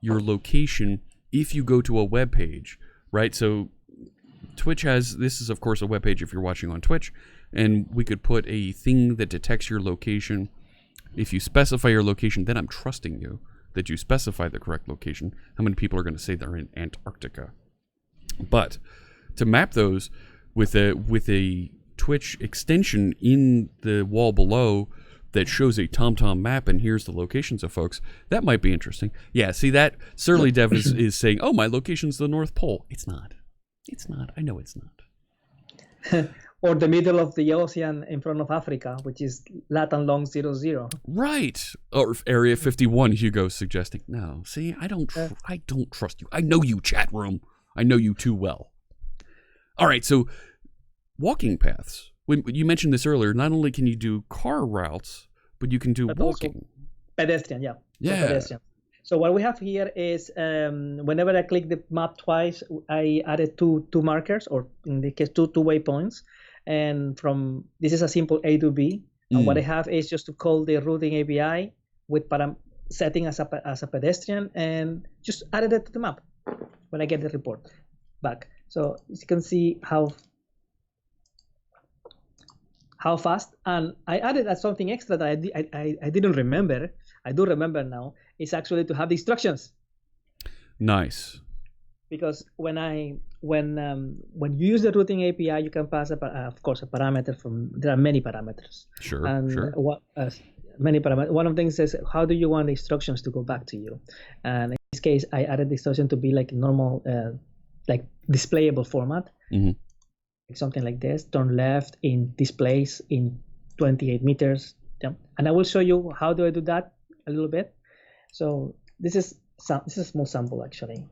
your location if you go to a web page, right? So Twitch has, this is of course a web page if you're watching on Twitch, and we could put a thing that detects your location. If you specify your location, then I'm trusting you that you specify the correct location. How many people are going to say they're in Antarctica? But to map those with a Twitch extension in the wall below that shows a TomTom map and here's the locations of folks, that might be interesting. Yeah, see that Surly Dev is saying, oh, my location's the North Pole. It's not. It's not. I know it's not. Or the middle of the ocean in front of Africa, which is Latin long 00. Right. Or Area 51, Hugo's suggesting. No, see, I don't trust you. I know you, chat room. I know you too well. All right, so walking paths. When you mentioned this earlier, not only can you do car routes, but you can do walking. Pedestrian, yeah. Yeah. Pedestrian. So what we have here is whenever I click the map twice, I added two markers, or in the case, two waypoints. And from this is a simple A to B. And what I have is just to call the routing API with setting as a pedestrian, and just added it to the map when I get the report back. So as you can see how fast, and I added something extra that I didn't remember. I do remember now. It's actually to have the instructions. Nice. Because when you use the routing API, you can pass of course a parameter from. There are many parameters. Sure. And sure. Many parameters. One of the things is how do you want the instructions to go back to you? And in this case, I added the instruction to be like normal, like displayable format. Mm-hmm. Something like this: turn left in this place in 28 meters. Yeah. And I will show you how do I do that a little bit. So this is a small sample actually.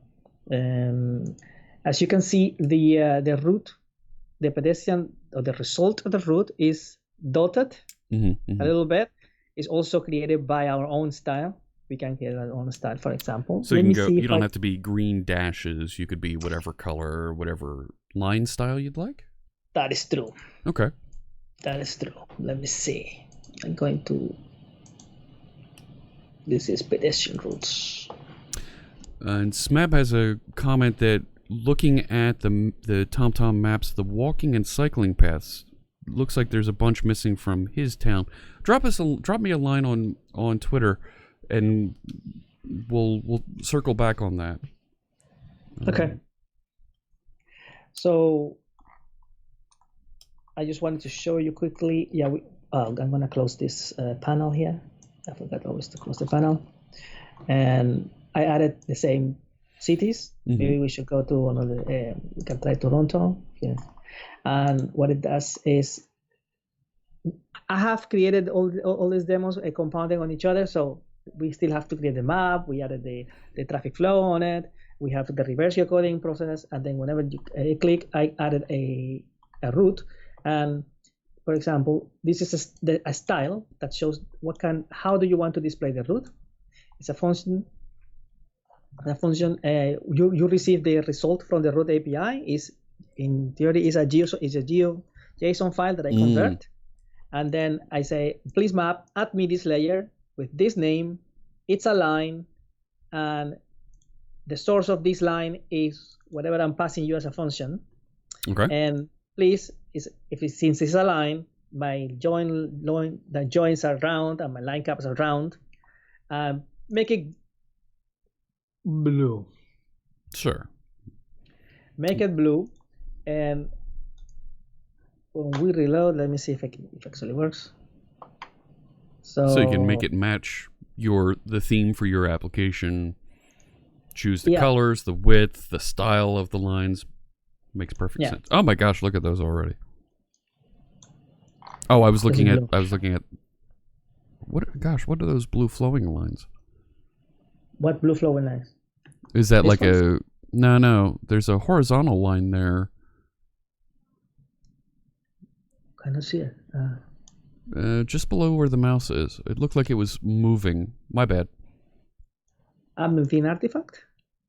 As you can see, the route, the pedestrian, or the result of the route is dotted a little bit. It's also created by our own style. We can create our own style, for example. So you don't have to be green dashes. You could be whatever color, whatever line style you'd like. That is true. Okay. That is true. Let me see. I'm going to. This is pedestrian routes. And Smeb has a comment that looking at the TomTom maps, the walking and cycling paths, looks like there's a bunch missing from his town. Drop me a line on Twitter, and we'll circle back on that. Okay. So I just wanted to show you quickly. Yeah, I'm gonna close this panel here. I forgot always to close the panel, and I added the same cities. Mm-hmm. Maybe we should go to another. We can try Toronto. Yeah. And what it does is, I have created all these demos compounding on each other. So we still have to create the map. We added the traffic flow on it. We have the reverse geocoding process, and then whenever you click, I added a route. And for example, this is a style that shows how do you want to display the route. It's a function. The function you receive the result from the route API is in theory is a GeoJSON file that I convert, and then I say please map add me this layer with this name. It's a line, and the source of this line is whatever I'm passing you as a function. Okay. And please since it's a line, my the joins are round and my line caps are round. Make it blue. Sure. Make it blue, and when we reload, let me see if it actually works. So you can make it match the theme for your application. Choose the colors, the width, the style of the lines. Makes perfect sense. Oh my gosh, look at those already. Oh, I was looking at what? Gosh, what are those blue flowing lines? What blue flowing lines? Is that like a no? There's a horizontal line there. Cannot see it. Just below where the mouse is. It looked like it was moving. My bad. Moving artifact?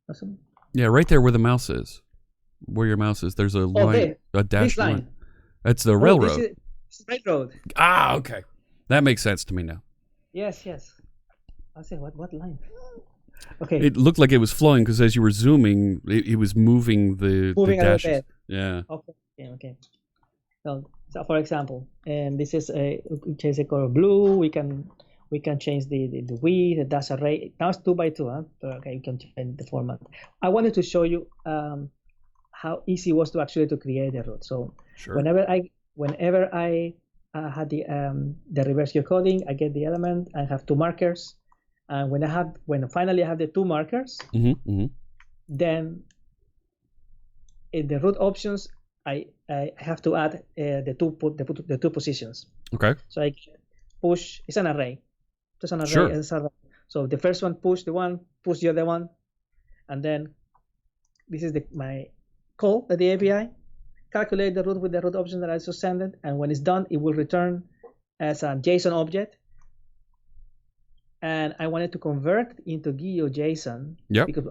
Awesome. Yeah, right there where the mouse is. Where your mouse is, there's a line, a dashed line. That's the railroad. This is railroad. Ah, okay. That makes sense to me now. Yes. I say, what line? Okay. It looked like it was flowing because as you were zooming, it was moving the dashes. Yeah. Okay. So for example, and this is we change the color blue. We can change the width, the dash array. Now it's 2x2. Huh? Okay, you can change the format. I wanted to show you how easy it was to actually to create a route. So whenever I had the reverse geocoding, I get the element. I have two markers, and when finally I have the two markers, then in the route options, I have to add the two positions. Okay. So I push. It's an array. Just an array. It's an array. So the first one push the one, push the other one, and then this is my call at the API. Calculate the route with the route option that I just sent it, and when it's done, it will return as a JSON object. And I wanted to convert into GeoJSON because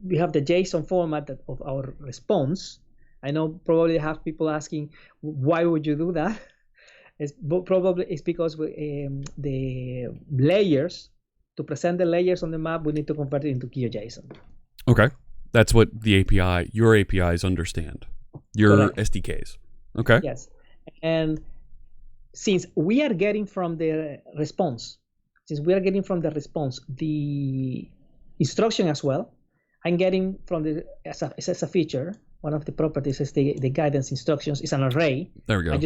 we have the JSON format of our response. I know probably have people asking, why would you do that? It's because the layers, to present the layers on the map, we need to convert it into GeoJSON. Okay. That's what your APIs understand. Your SDKs. Okay. Yes. And since we are getting from the response, the instruction as well, I'm getting from as a feature. One of the properties is the guidance instructions is an array. There we go.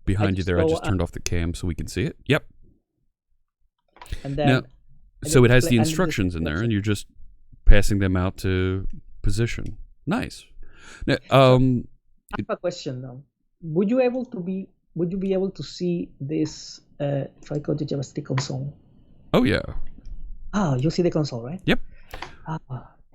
Behind you there, I just turned off the cam so we can see it. Yep. And then so it has the instructions in there, and you're just passing them out to position. Nice. Now, I have a question now. Would you be able to see this if I go to JavaScript console? Oh yeah. You see the console, right? Yep.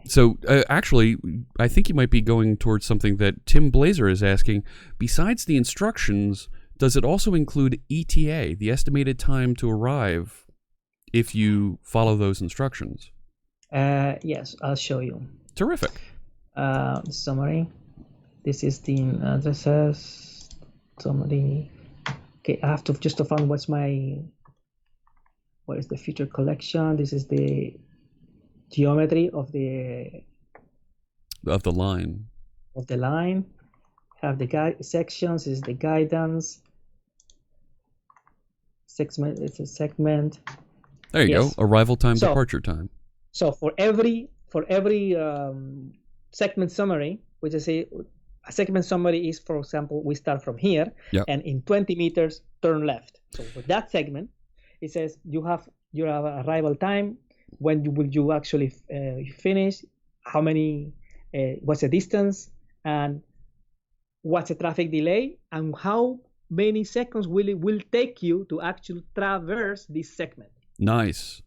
So actually, I think you might be going towards something that Tim Blazer is asking. Besides the instructions, does it also include ETA, the estimated time to arrive, if you follow those instructions? Yes, I'll show you. Terrific. Summary. This is the addresses. Summary. Okay, I have to just to find what is the feature collection. This is the geometry of the line. Have the sections is the guidance. Segment. It's a segment. There you go. Arrival time, departure time. So for every segment summary, which is a segment summary is, for example, we start from here and in 20 meters turn left. So for that segment, it says you have your arrival time. When will you actually finish? How many? What's the distance? And what's the traffic delay? And how many seconds will it take you to actually traverse this segment? Nice.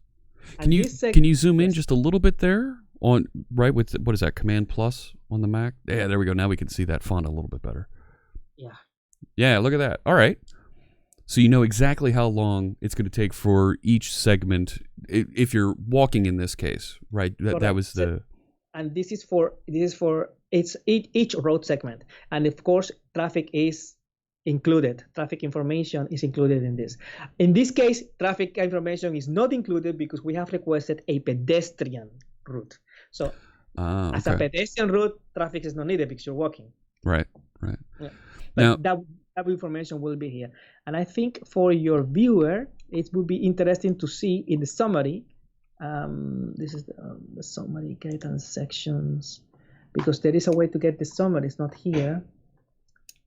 Can you zoom in just a little bit there on with what is that, Command Plus on the Mac? Yeah, there we go. Now we can see that font a little bit better. Yeah, look at that. All right. So you know exactly how long it's going to take for each segment, if you're walking in this case, right? That was the. And this is for each road segment, and of course traffic is included. Traffic information is included in this. In this case, traffic information is not included because we have requested a pedestrian route. So as a pedestrian route, traffic is not needed because you're walking. Right. Yeah. But now that information will be here. And I think for your viewer, it would be interesting to see in the summary. This is the summary guidance sections, because there is a way to get the summary. It's not here.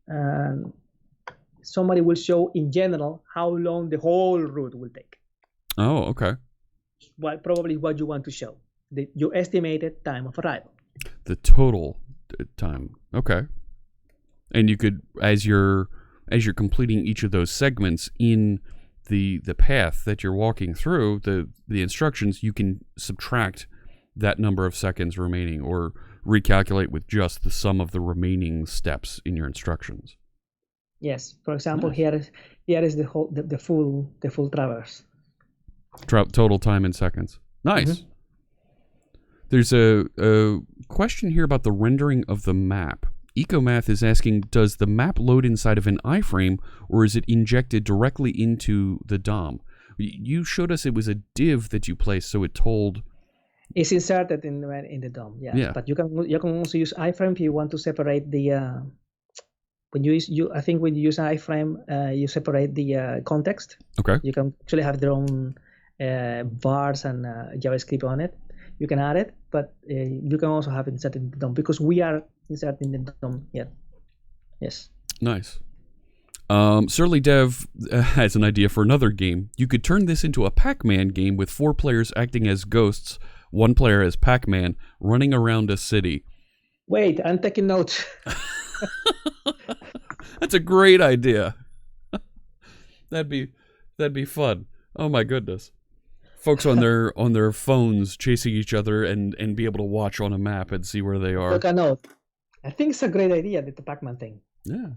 And summary will show in general how long the whole route will take. Oh, okay. Probably what you want to show, your estimated time of arrival. The total time. Okay. And you could, as you're completing each of those segments in the path that you're walking through, the instructions, you can subtract that number of seconds remaining or recalculate with just the sum of the remaining steps in your instructions. Yes. For example, Nice. here is the full traverse. Total time in seconds. Nice. Mm-hmm. There's a question here about the rendering of the map. Ecomath is asking, does the map load inside of an iframe, or is it injected directly into the DOM? You showed us it was a div that you placed, so it told... It's inserted in the DOM, yes. Yeah. But you can also use iframe if you want to separate the when you use I think when you use iframe, you separate the context. Okay. You can actually have their own bars and JavaScript on it. You can add it, but you can also have it inserted in the DOM because we are inserting the DOM. Yeah. Yes. Nice. Surly Dev has an idea for another game. You could turn this into a Pac-Man game with 4 players acting as ghosts, 1 player as Pac-Man, running around a city. Wait, I'm taking notes. That's a great idea. That'd be fun. Oh my goodness. Folks on their phones chasing each other and be able to watch on a map and see where they are. Take a note. I think it's a great idea, the Pac-Man thing. Yeah.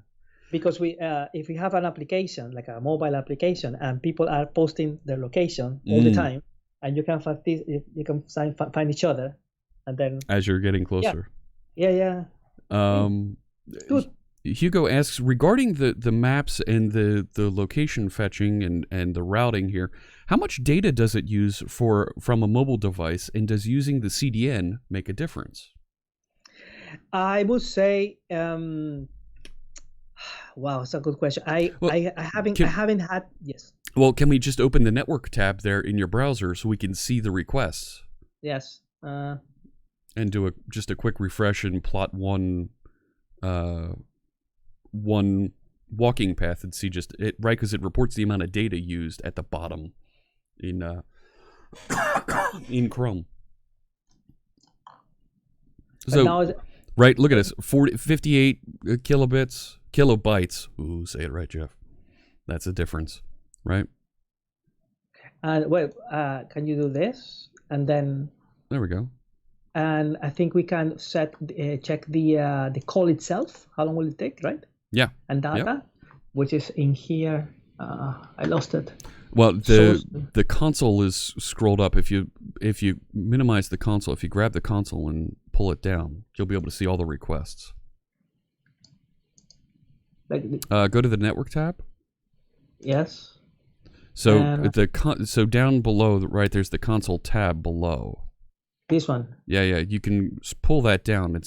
Because if we have an application, like a mobile application, and people are posting their location all the time, and you can find each other, and then as you're getting closer. Yeah. Good. Hugo asks, regarding the maps and the location fetching and the routing here, how much data does it use from a mobile device, and does using the CDN make a difference? I would say, wow, it's a good question. I haven't had, yes. Well, can we just open the network tab there in your browser so we can see the requests? Yes. And do just a quick refresh and plot one walking path and see just it, right? Because it reports the amount of data used at the bottom in Chrome. So right, look at this: 58 kilobytes. Ooh, say it right, Jeff. That's a difference, right? Can you do this? And then there we go. And I think we can check the call itself. How long will it take, right? Yeah. And data, which is in here. I lost it. Well, the console is scrolled up. If you minimize the console, if you grab the console and pull it down, you'll be able to see all the requests. Go to the network tab. Yes. So so down below, right, there's the console tab below. This one. Yeah. You can pull that down.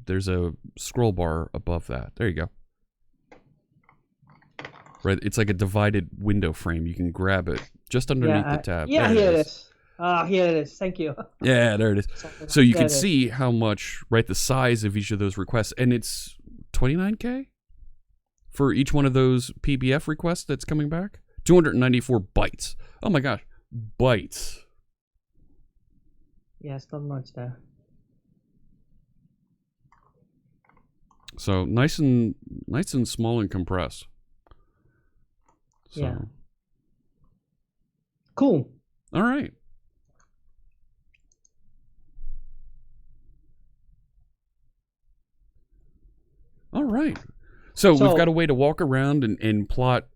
There's a scroll bar above that. There you go. Right, it's like a divided window frame. You can grab it just underneath the tab. Yeah, here it is. Here it is. Thank you. Yeah, there it is. So you can see how much, right, the size of each of those requests, and it's 29K for each one of those PBF requests that's coming back. 294 bytes. Oh my gosh, bytes. Yeah, it's not much there. So nice and small and compressed. So. Yeah. Cool. All right. So we've got a way to walk around and plot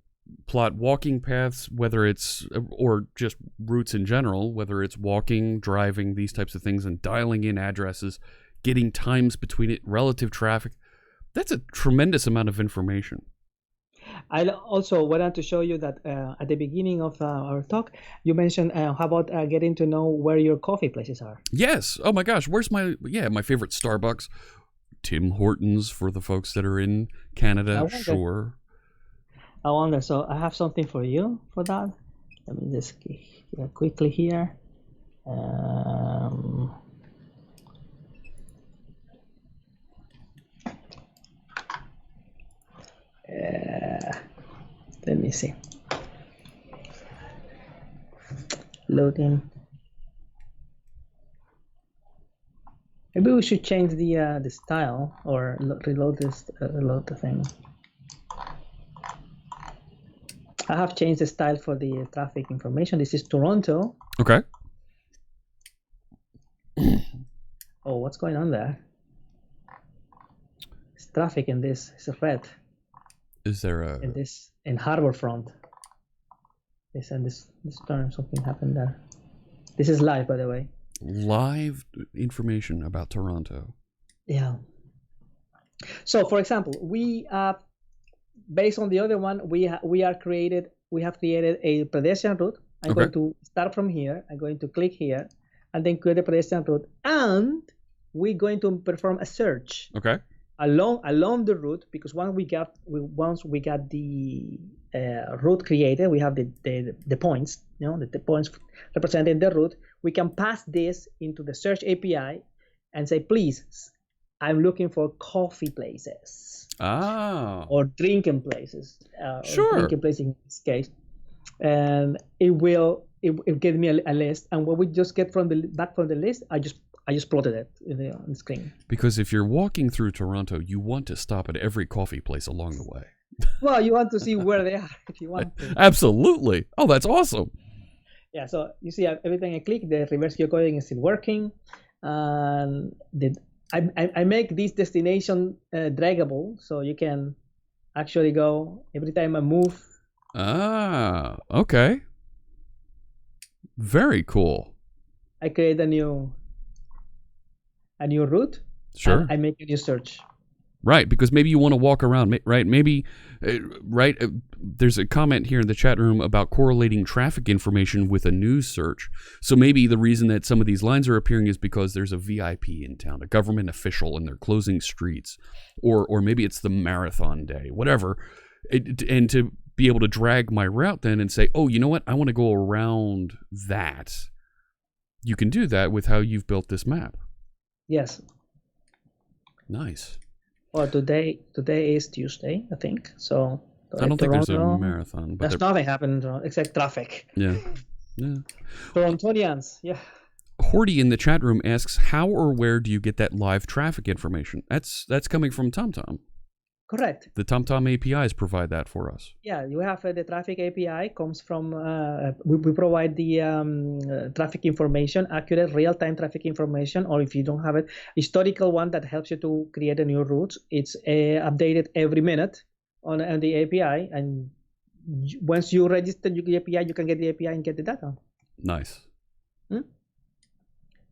walking paths, whether it's or just routes in general, whether it's walking, driving, these types of things, and dialing in addresses, getting times between it, relative traffic. That's a tremendous amount of information. I also wanted to show you that at the beginning of our talk, you mentioned how about getting to know where your coffee places are. Yes. Oh my gosh, where's my favorite Starbucks? Tim Hortons for the folks that are in Canada. Sure. I wonder. So I have something for you for that. Let me just quickly here. Let me see. reloading. Maybe we should change the style or reload the thing. I have changed the style for the traffic information. This is Toronto. Okay. Oh, what's going on there? It's traffic in this. It's red. Is there in Harbourfront? This turn, something happened there. This is live, by the way. Live information about Toronto? Yeah. So, for example, we based on the other one, we have created a pedestrian route. I'm going to start from here. I'm going to click here, and then create a pedestrian route, and we're going to perform a search. Okay. Along the route, because once we got the route created, we have the points, the points representing the route. We can pass this into the search API and say, please, I'm looking for coffee places. Or drinking places. Sure. Or drinking places in this case, and it give me a list, and what we just get back from the list, I just plotted it on the screen. Because if you're walking through Toronto, you want to stop at every coffee place along the way. Well, you want to see where they are if you want to. Absolutely. Oh, that's awesome. Yeah, so you see everything I click, the reverse geocoding is still working. And I make this destination draggable, so you can actually go every time I move. Okay. Very cool. I create a new route. Sure. I make a new search. Right, because maybe you want to walk around, right? Maybe, there's a comment here in the chat room about correlating traffic information with a news search. So maybe the reason that some of these lines are appearing is because there's a VIP in town, a government official, and they're closing streets. Or maybe it's the marathon day, whatever. And to be able to drag my route then and say, oh, you know what? I want to go around that. You can do that with how you've built this map. Yes. Nice. Well, today is Tuesday, I think. So I don't think there's a marathon. But there's nothing happened except traffic. Yeah. Torontonians, yeah. Horty in the chat room asks, how or where do you get that live traffic information? That's coming from TomTom. Correct. The TomTom APIs provide that for us. Yeah, you have the traffic API comes from, we provide the traffic information, accurate real-time traffic information, or if you don't have it, historical one that helps you to create a new route. It's updated every minute on the API, and once you register the API, you can get the API and get the data. Nice.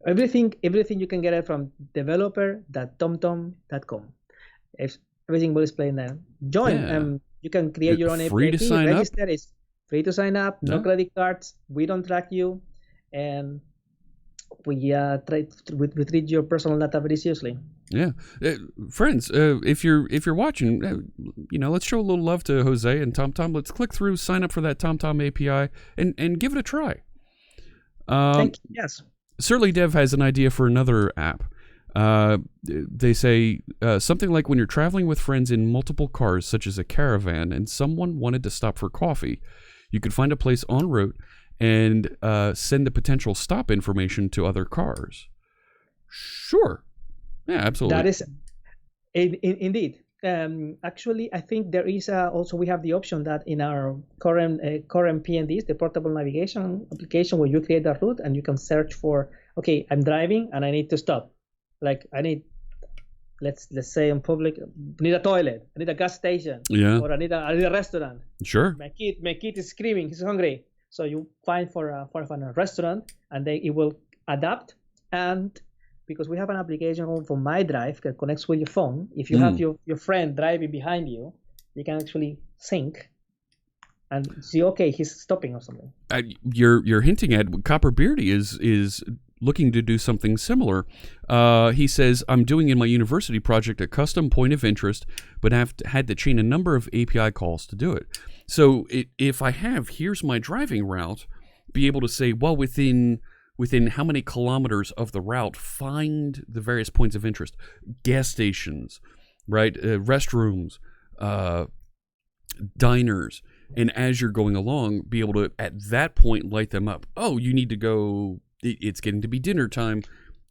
Everything you can get it from developer.tomtom.com. Everything will explain there. Join. Yeah. You can create your own API. Free to sign register. up. It's free to sign up. No Yeah. credit cards. We don't track you, and we treat your personal data very seriously. Yeah, friends, if you're watching, let's show a little love to Jose and TomTom. Let's click through, sign up for that TomTom API, and give it a try. Thank you. Yes. Certainly Dev has an idea for another app. They say something like when you're traveling with friends in multiple cars, such as a caravan, and someone wanted to stop for coffee, you could find a place en route and send the potential stop information to other cars. Sure. Yeah, absolutely. That is indeed. Actually, I think there is also we have the option that in our current PNDs, the portable navigation application, where you create a route and you can search for, okay, I'm driving and I need to stop. Like I need, let's say in public, I need a toilet, I need a gas station, or I need a restaurant. Sure. My kid is screaming, he's hungry. So you find for a restaurant, and then it will adapt. And because we have an application for My Drive that connects with your phone, if you have your friend driving behind you, you can actually sync and see, okay, he's stopping or something. You're hinting at Copper Beardy is looking to do something similar. He says, I'm doing in my university project a custom point of interest, but have had to chain a number of API calls to do it. So if I have, here's my driving route, be able to say, well, within how many kilometers of the route, find the various points of interest, gas stations, right, restrooms, diners, And as you're going along, be able to, at that point, light them up. Oh, you need to go, it's getting to be dinner time.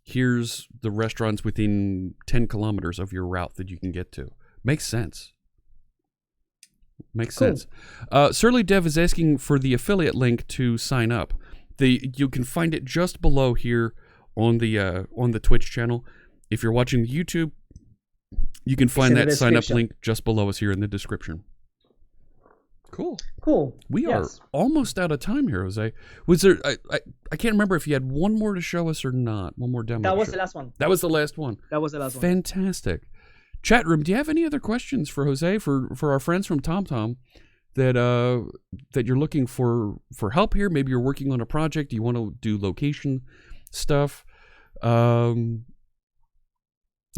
Here's the restaurants within 10 kilometers of your route that you can get to. Makes sense. Makes sense. Surly Dev is asking for the affiliate link to sign up. You can find it just below here on the Twitch channel. If you're watching YouTube, you can find that sign up link just below us here in the description. Cool. We are almost out of time here, Jose. Was there? I can't remember if you had one more to show us or not. One more demo. That was the last one. That was the last one. Fantastic. Chat room. Do you have any other questions for Jose for our friends from TomTom that you're looking for help here? Maybe you're working on a project. You want to do location stuff. You want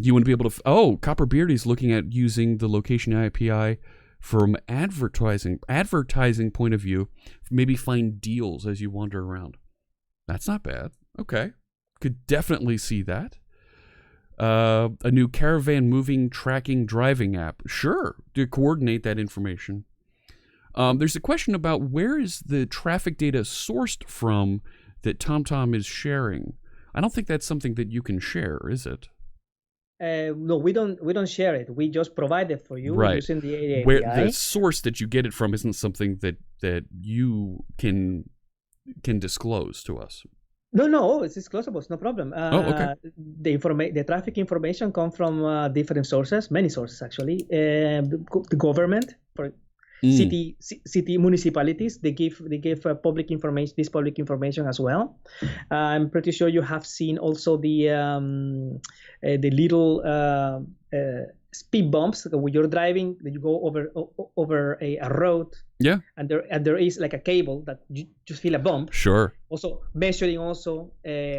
to be able to. Copper Beardy's looking at using the location API from advertising point of view, maybe find deals as you wander around. That's not bad. Okay. Could definitely see that. A new caravan moving, tracking, driving app. Sure. To coordinate that information. There's a question about where is the traffic data sourced from that TomTom is sharing. I don't think that's something that you can share, is it? No, we don't share it. We just provide it for you using the API. Where the source that you get it from isn't something that you can disclose to us. No, it's disclosable. It's no problem. Okay. The traffic information comes from different sources, many sources actually. The government, for city municipalities, they give public information. This public information as well. I'm pretty sure you have seen also the little speed bumps when you're driving. That you go over a road. Yeah. And there is like a cable that you just feel a bump. Sure. Also measuring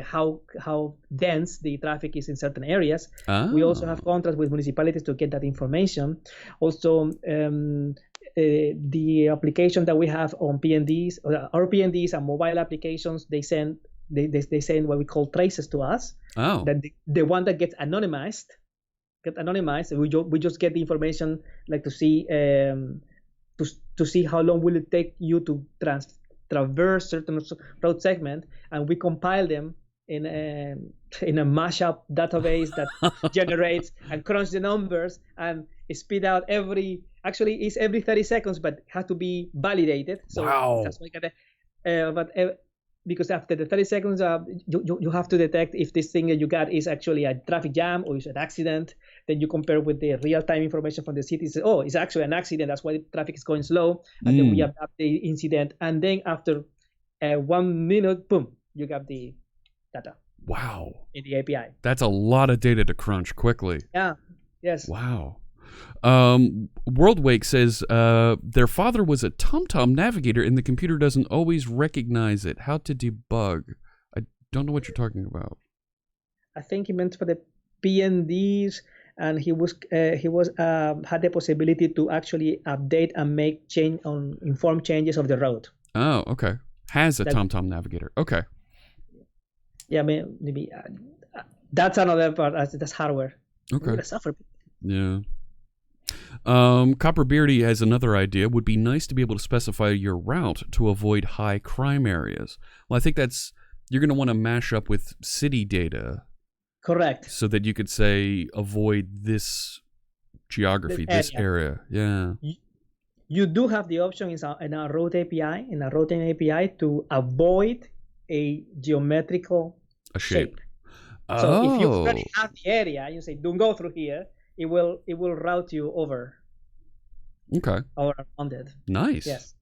how dense the traffic is in certain areas. We also have contracts with municipalities to get that information. Also. The application that we have on PNDs, our PNDs and mobile applications, they send what we call traces to us. Oh. That the one that gets anonymized, we just get the information like to see how long will it take you to traverse certain road segment, and we compile them in a mashup database that generates and crunch the numbers and spit out every 30 seconds, but has to be validated. So that's why I got because after the 30 seconds, you have to detect if this thing that you got is actually a traffic jam or is an accident. Then you compare with the real-time information from the city. Say, it's actually an accident. That's why the traffic is going slow. And then we adapt the incident. And then after 1 minute, boom, you got the data. Wow. In the API. That's a lot of data to crunch quickly. Yeah. Yes. Wow. Worldwake says their father was a TomTom navigator and the computer doesn't always recognize it. How to debug? I don't know what you're talking about. I think he meant for the PNDs, and he had the possibility to actually update and make inform changes of the road. Oh, okay. Has a TomTom navigator. Okay. Yeah, maybe that's another part. That's hardware. Okay. That's software. Yeah. Copper Beardy has another idea. Would be nice to be able to specify your route to avoid high crime areas. Well, I think you're going to want to mash up with city data. Correct. So that you could say avoid this geography, this area. Yeah. You do have the option in our route API, in our routing API, to avoid a geometrical shape. So if you already have the area, you say don't go through here. It will route you over. Okay. Or around it. Nice. Yes.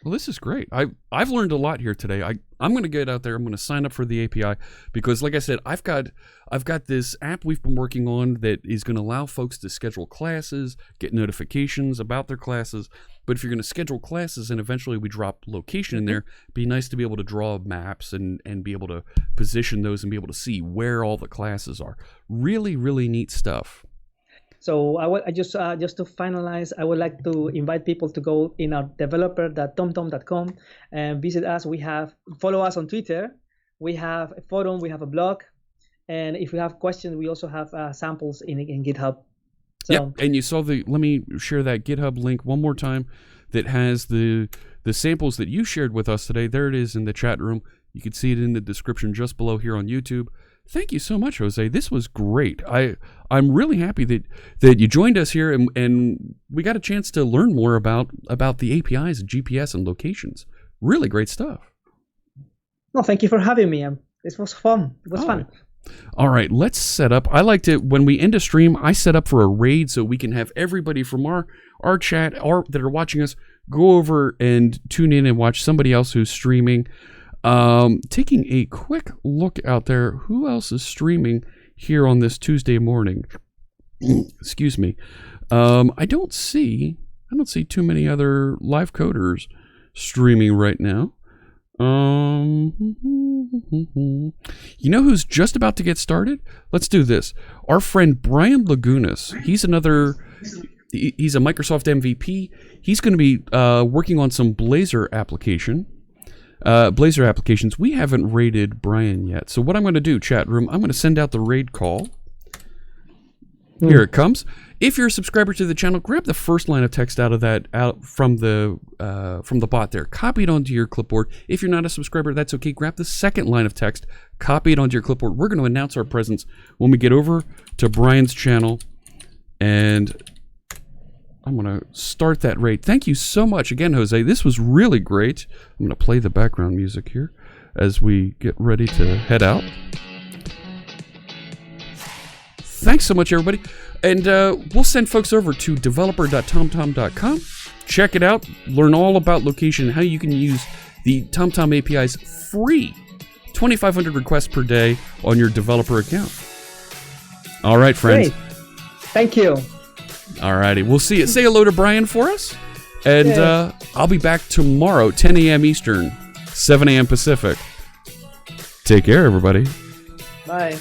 Well, this is great. I've learned a lot here today. I'm going to get out there. I'm going to sign up for the API because, like I said, I've got this app we've been working on that is going to allow folks to schedule classes, get notifications about their classes. But if you're going to schedule classes and eventually we drop location in there, it'd be nice to be able to draw maps and be able to position those and be able to see where all the classes are. Really, really neat stuff. So I just to finalize, I would like to invite people to go in our developer.tomtom.com and visit us. Follow us on Twitter. We have a forum. We have a blog. And if you have questions, we also have samples in GitHub. So, yep. And you saw let me share that GitHub link one more time. that has the samples that you shared with us today. There it is in the chat room. You can see it in the description just below here on YouTube. Thank you so much, Jose. This was great. I'm really happy that you joined us here and we got a chance to learn more about the APIs and GPS and locations. Really great stuff. No, thank you for having me. This was fun. It was fun. All right, let's set up. I like to, when we end a stream, I set up for a raid so we can have everybody from our chat that are watching us go over and tune in and watch somebody else who's streaming. Taking a quick look out there, who else is streaming here on this Tuesday morning? Excuse me. I don't see too many other live coders streaming right now. You know who's just about to get started? Let's do this. Our friend Brian Lagunas. He's a Microsoft MVP. He's going to be working on some Blazor applications. We haven't raided Brian yet. So what I'm going to do, chat room, I'm going to send out the raid call. Here it comes. If you're a subscriber to the channel, grab the first line of text out from the bot there. Copy it onto your clipboard. If you're not a subscriber, that's okay. Grab the second line of text. Copy it onto your clipboard. We're going to announce our presence when we get over to Brian's channel. And I'm going to start that raid. Thank you so much again, Jose. This was really great. I'm going to play the background music here as we get ready to head out. Thanks so much, everybody. And we'll send folks over to developer.tomtom.com. Check it out. Learn all about location and how you can use the TomTom API's free 2,500 requests per day on your developer account. All right, friends. Great. Thank you. All righty. We'll see you. Say hello to Brian for us. And I'll be back tomorrow, 10 a.m. Eastern, 7 a.m. Pacific. Take care, everybody. Bye.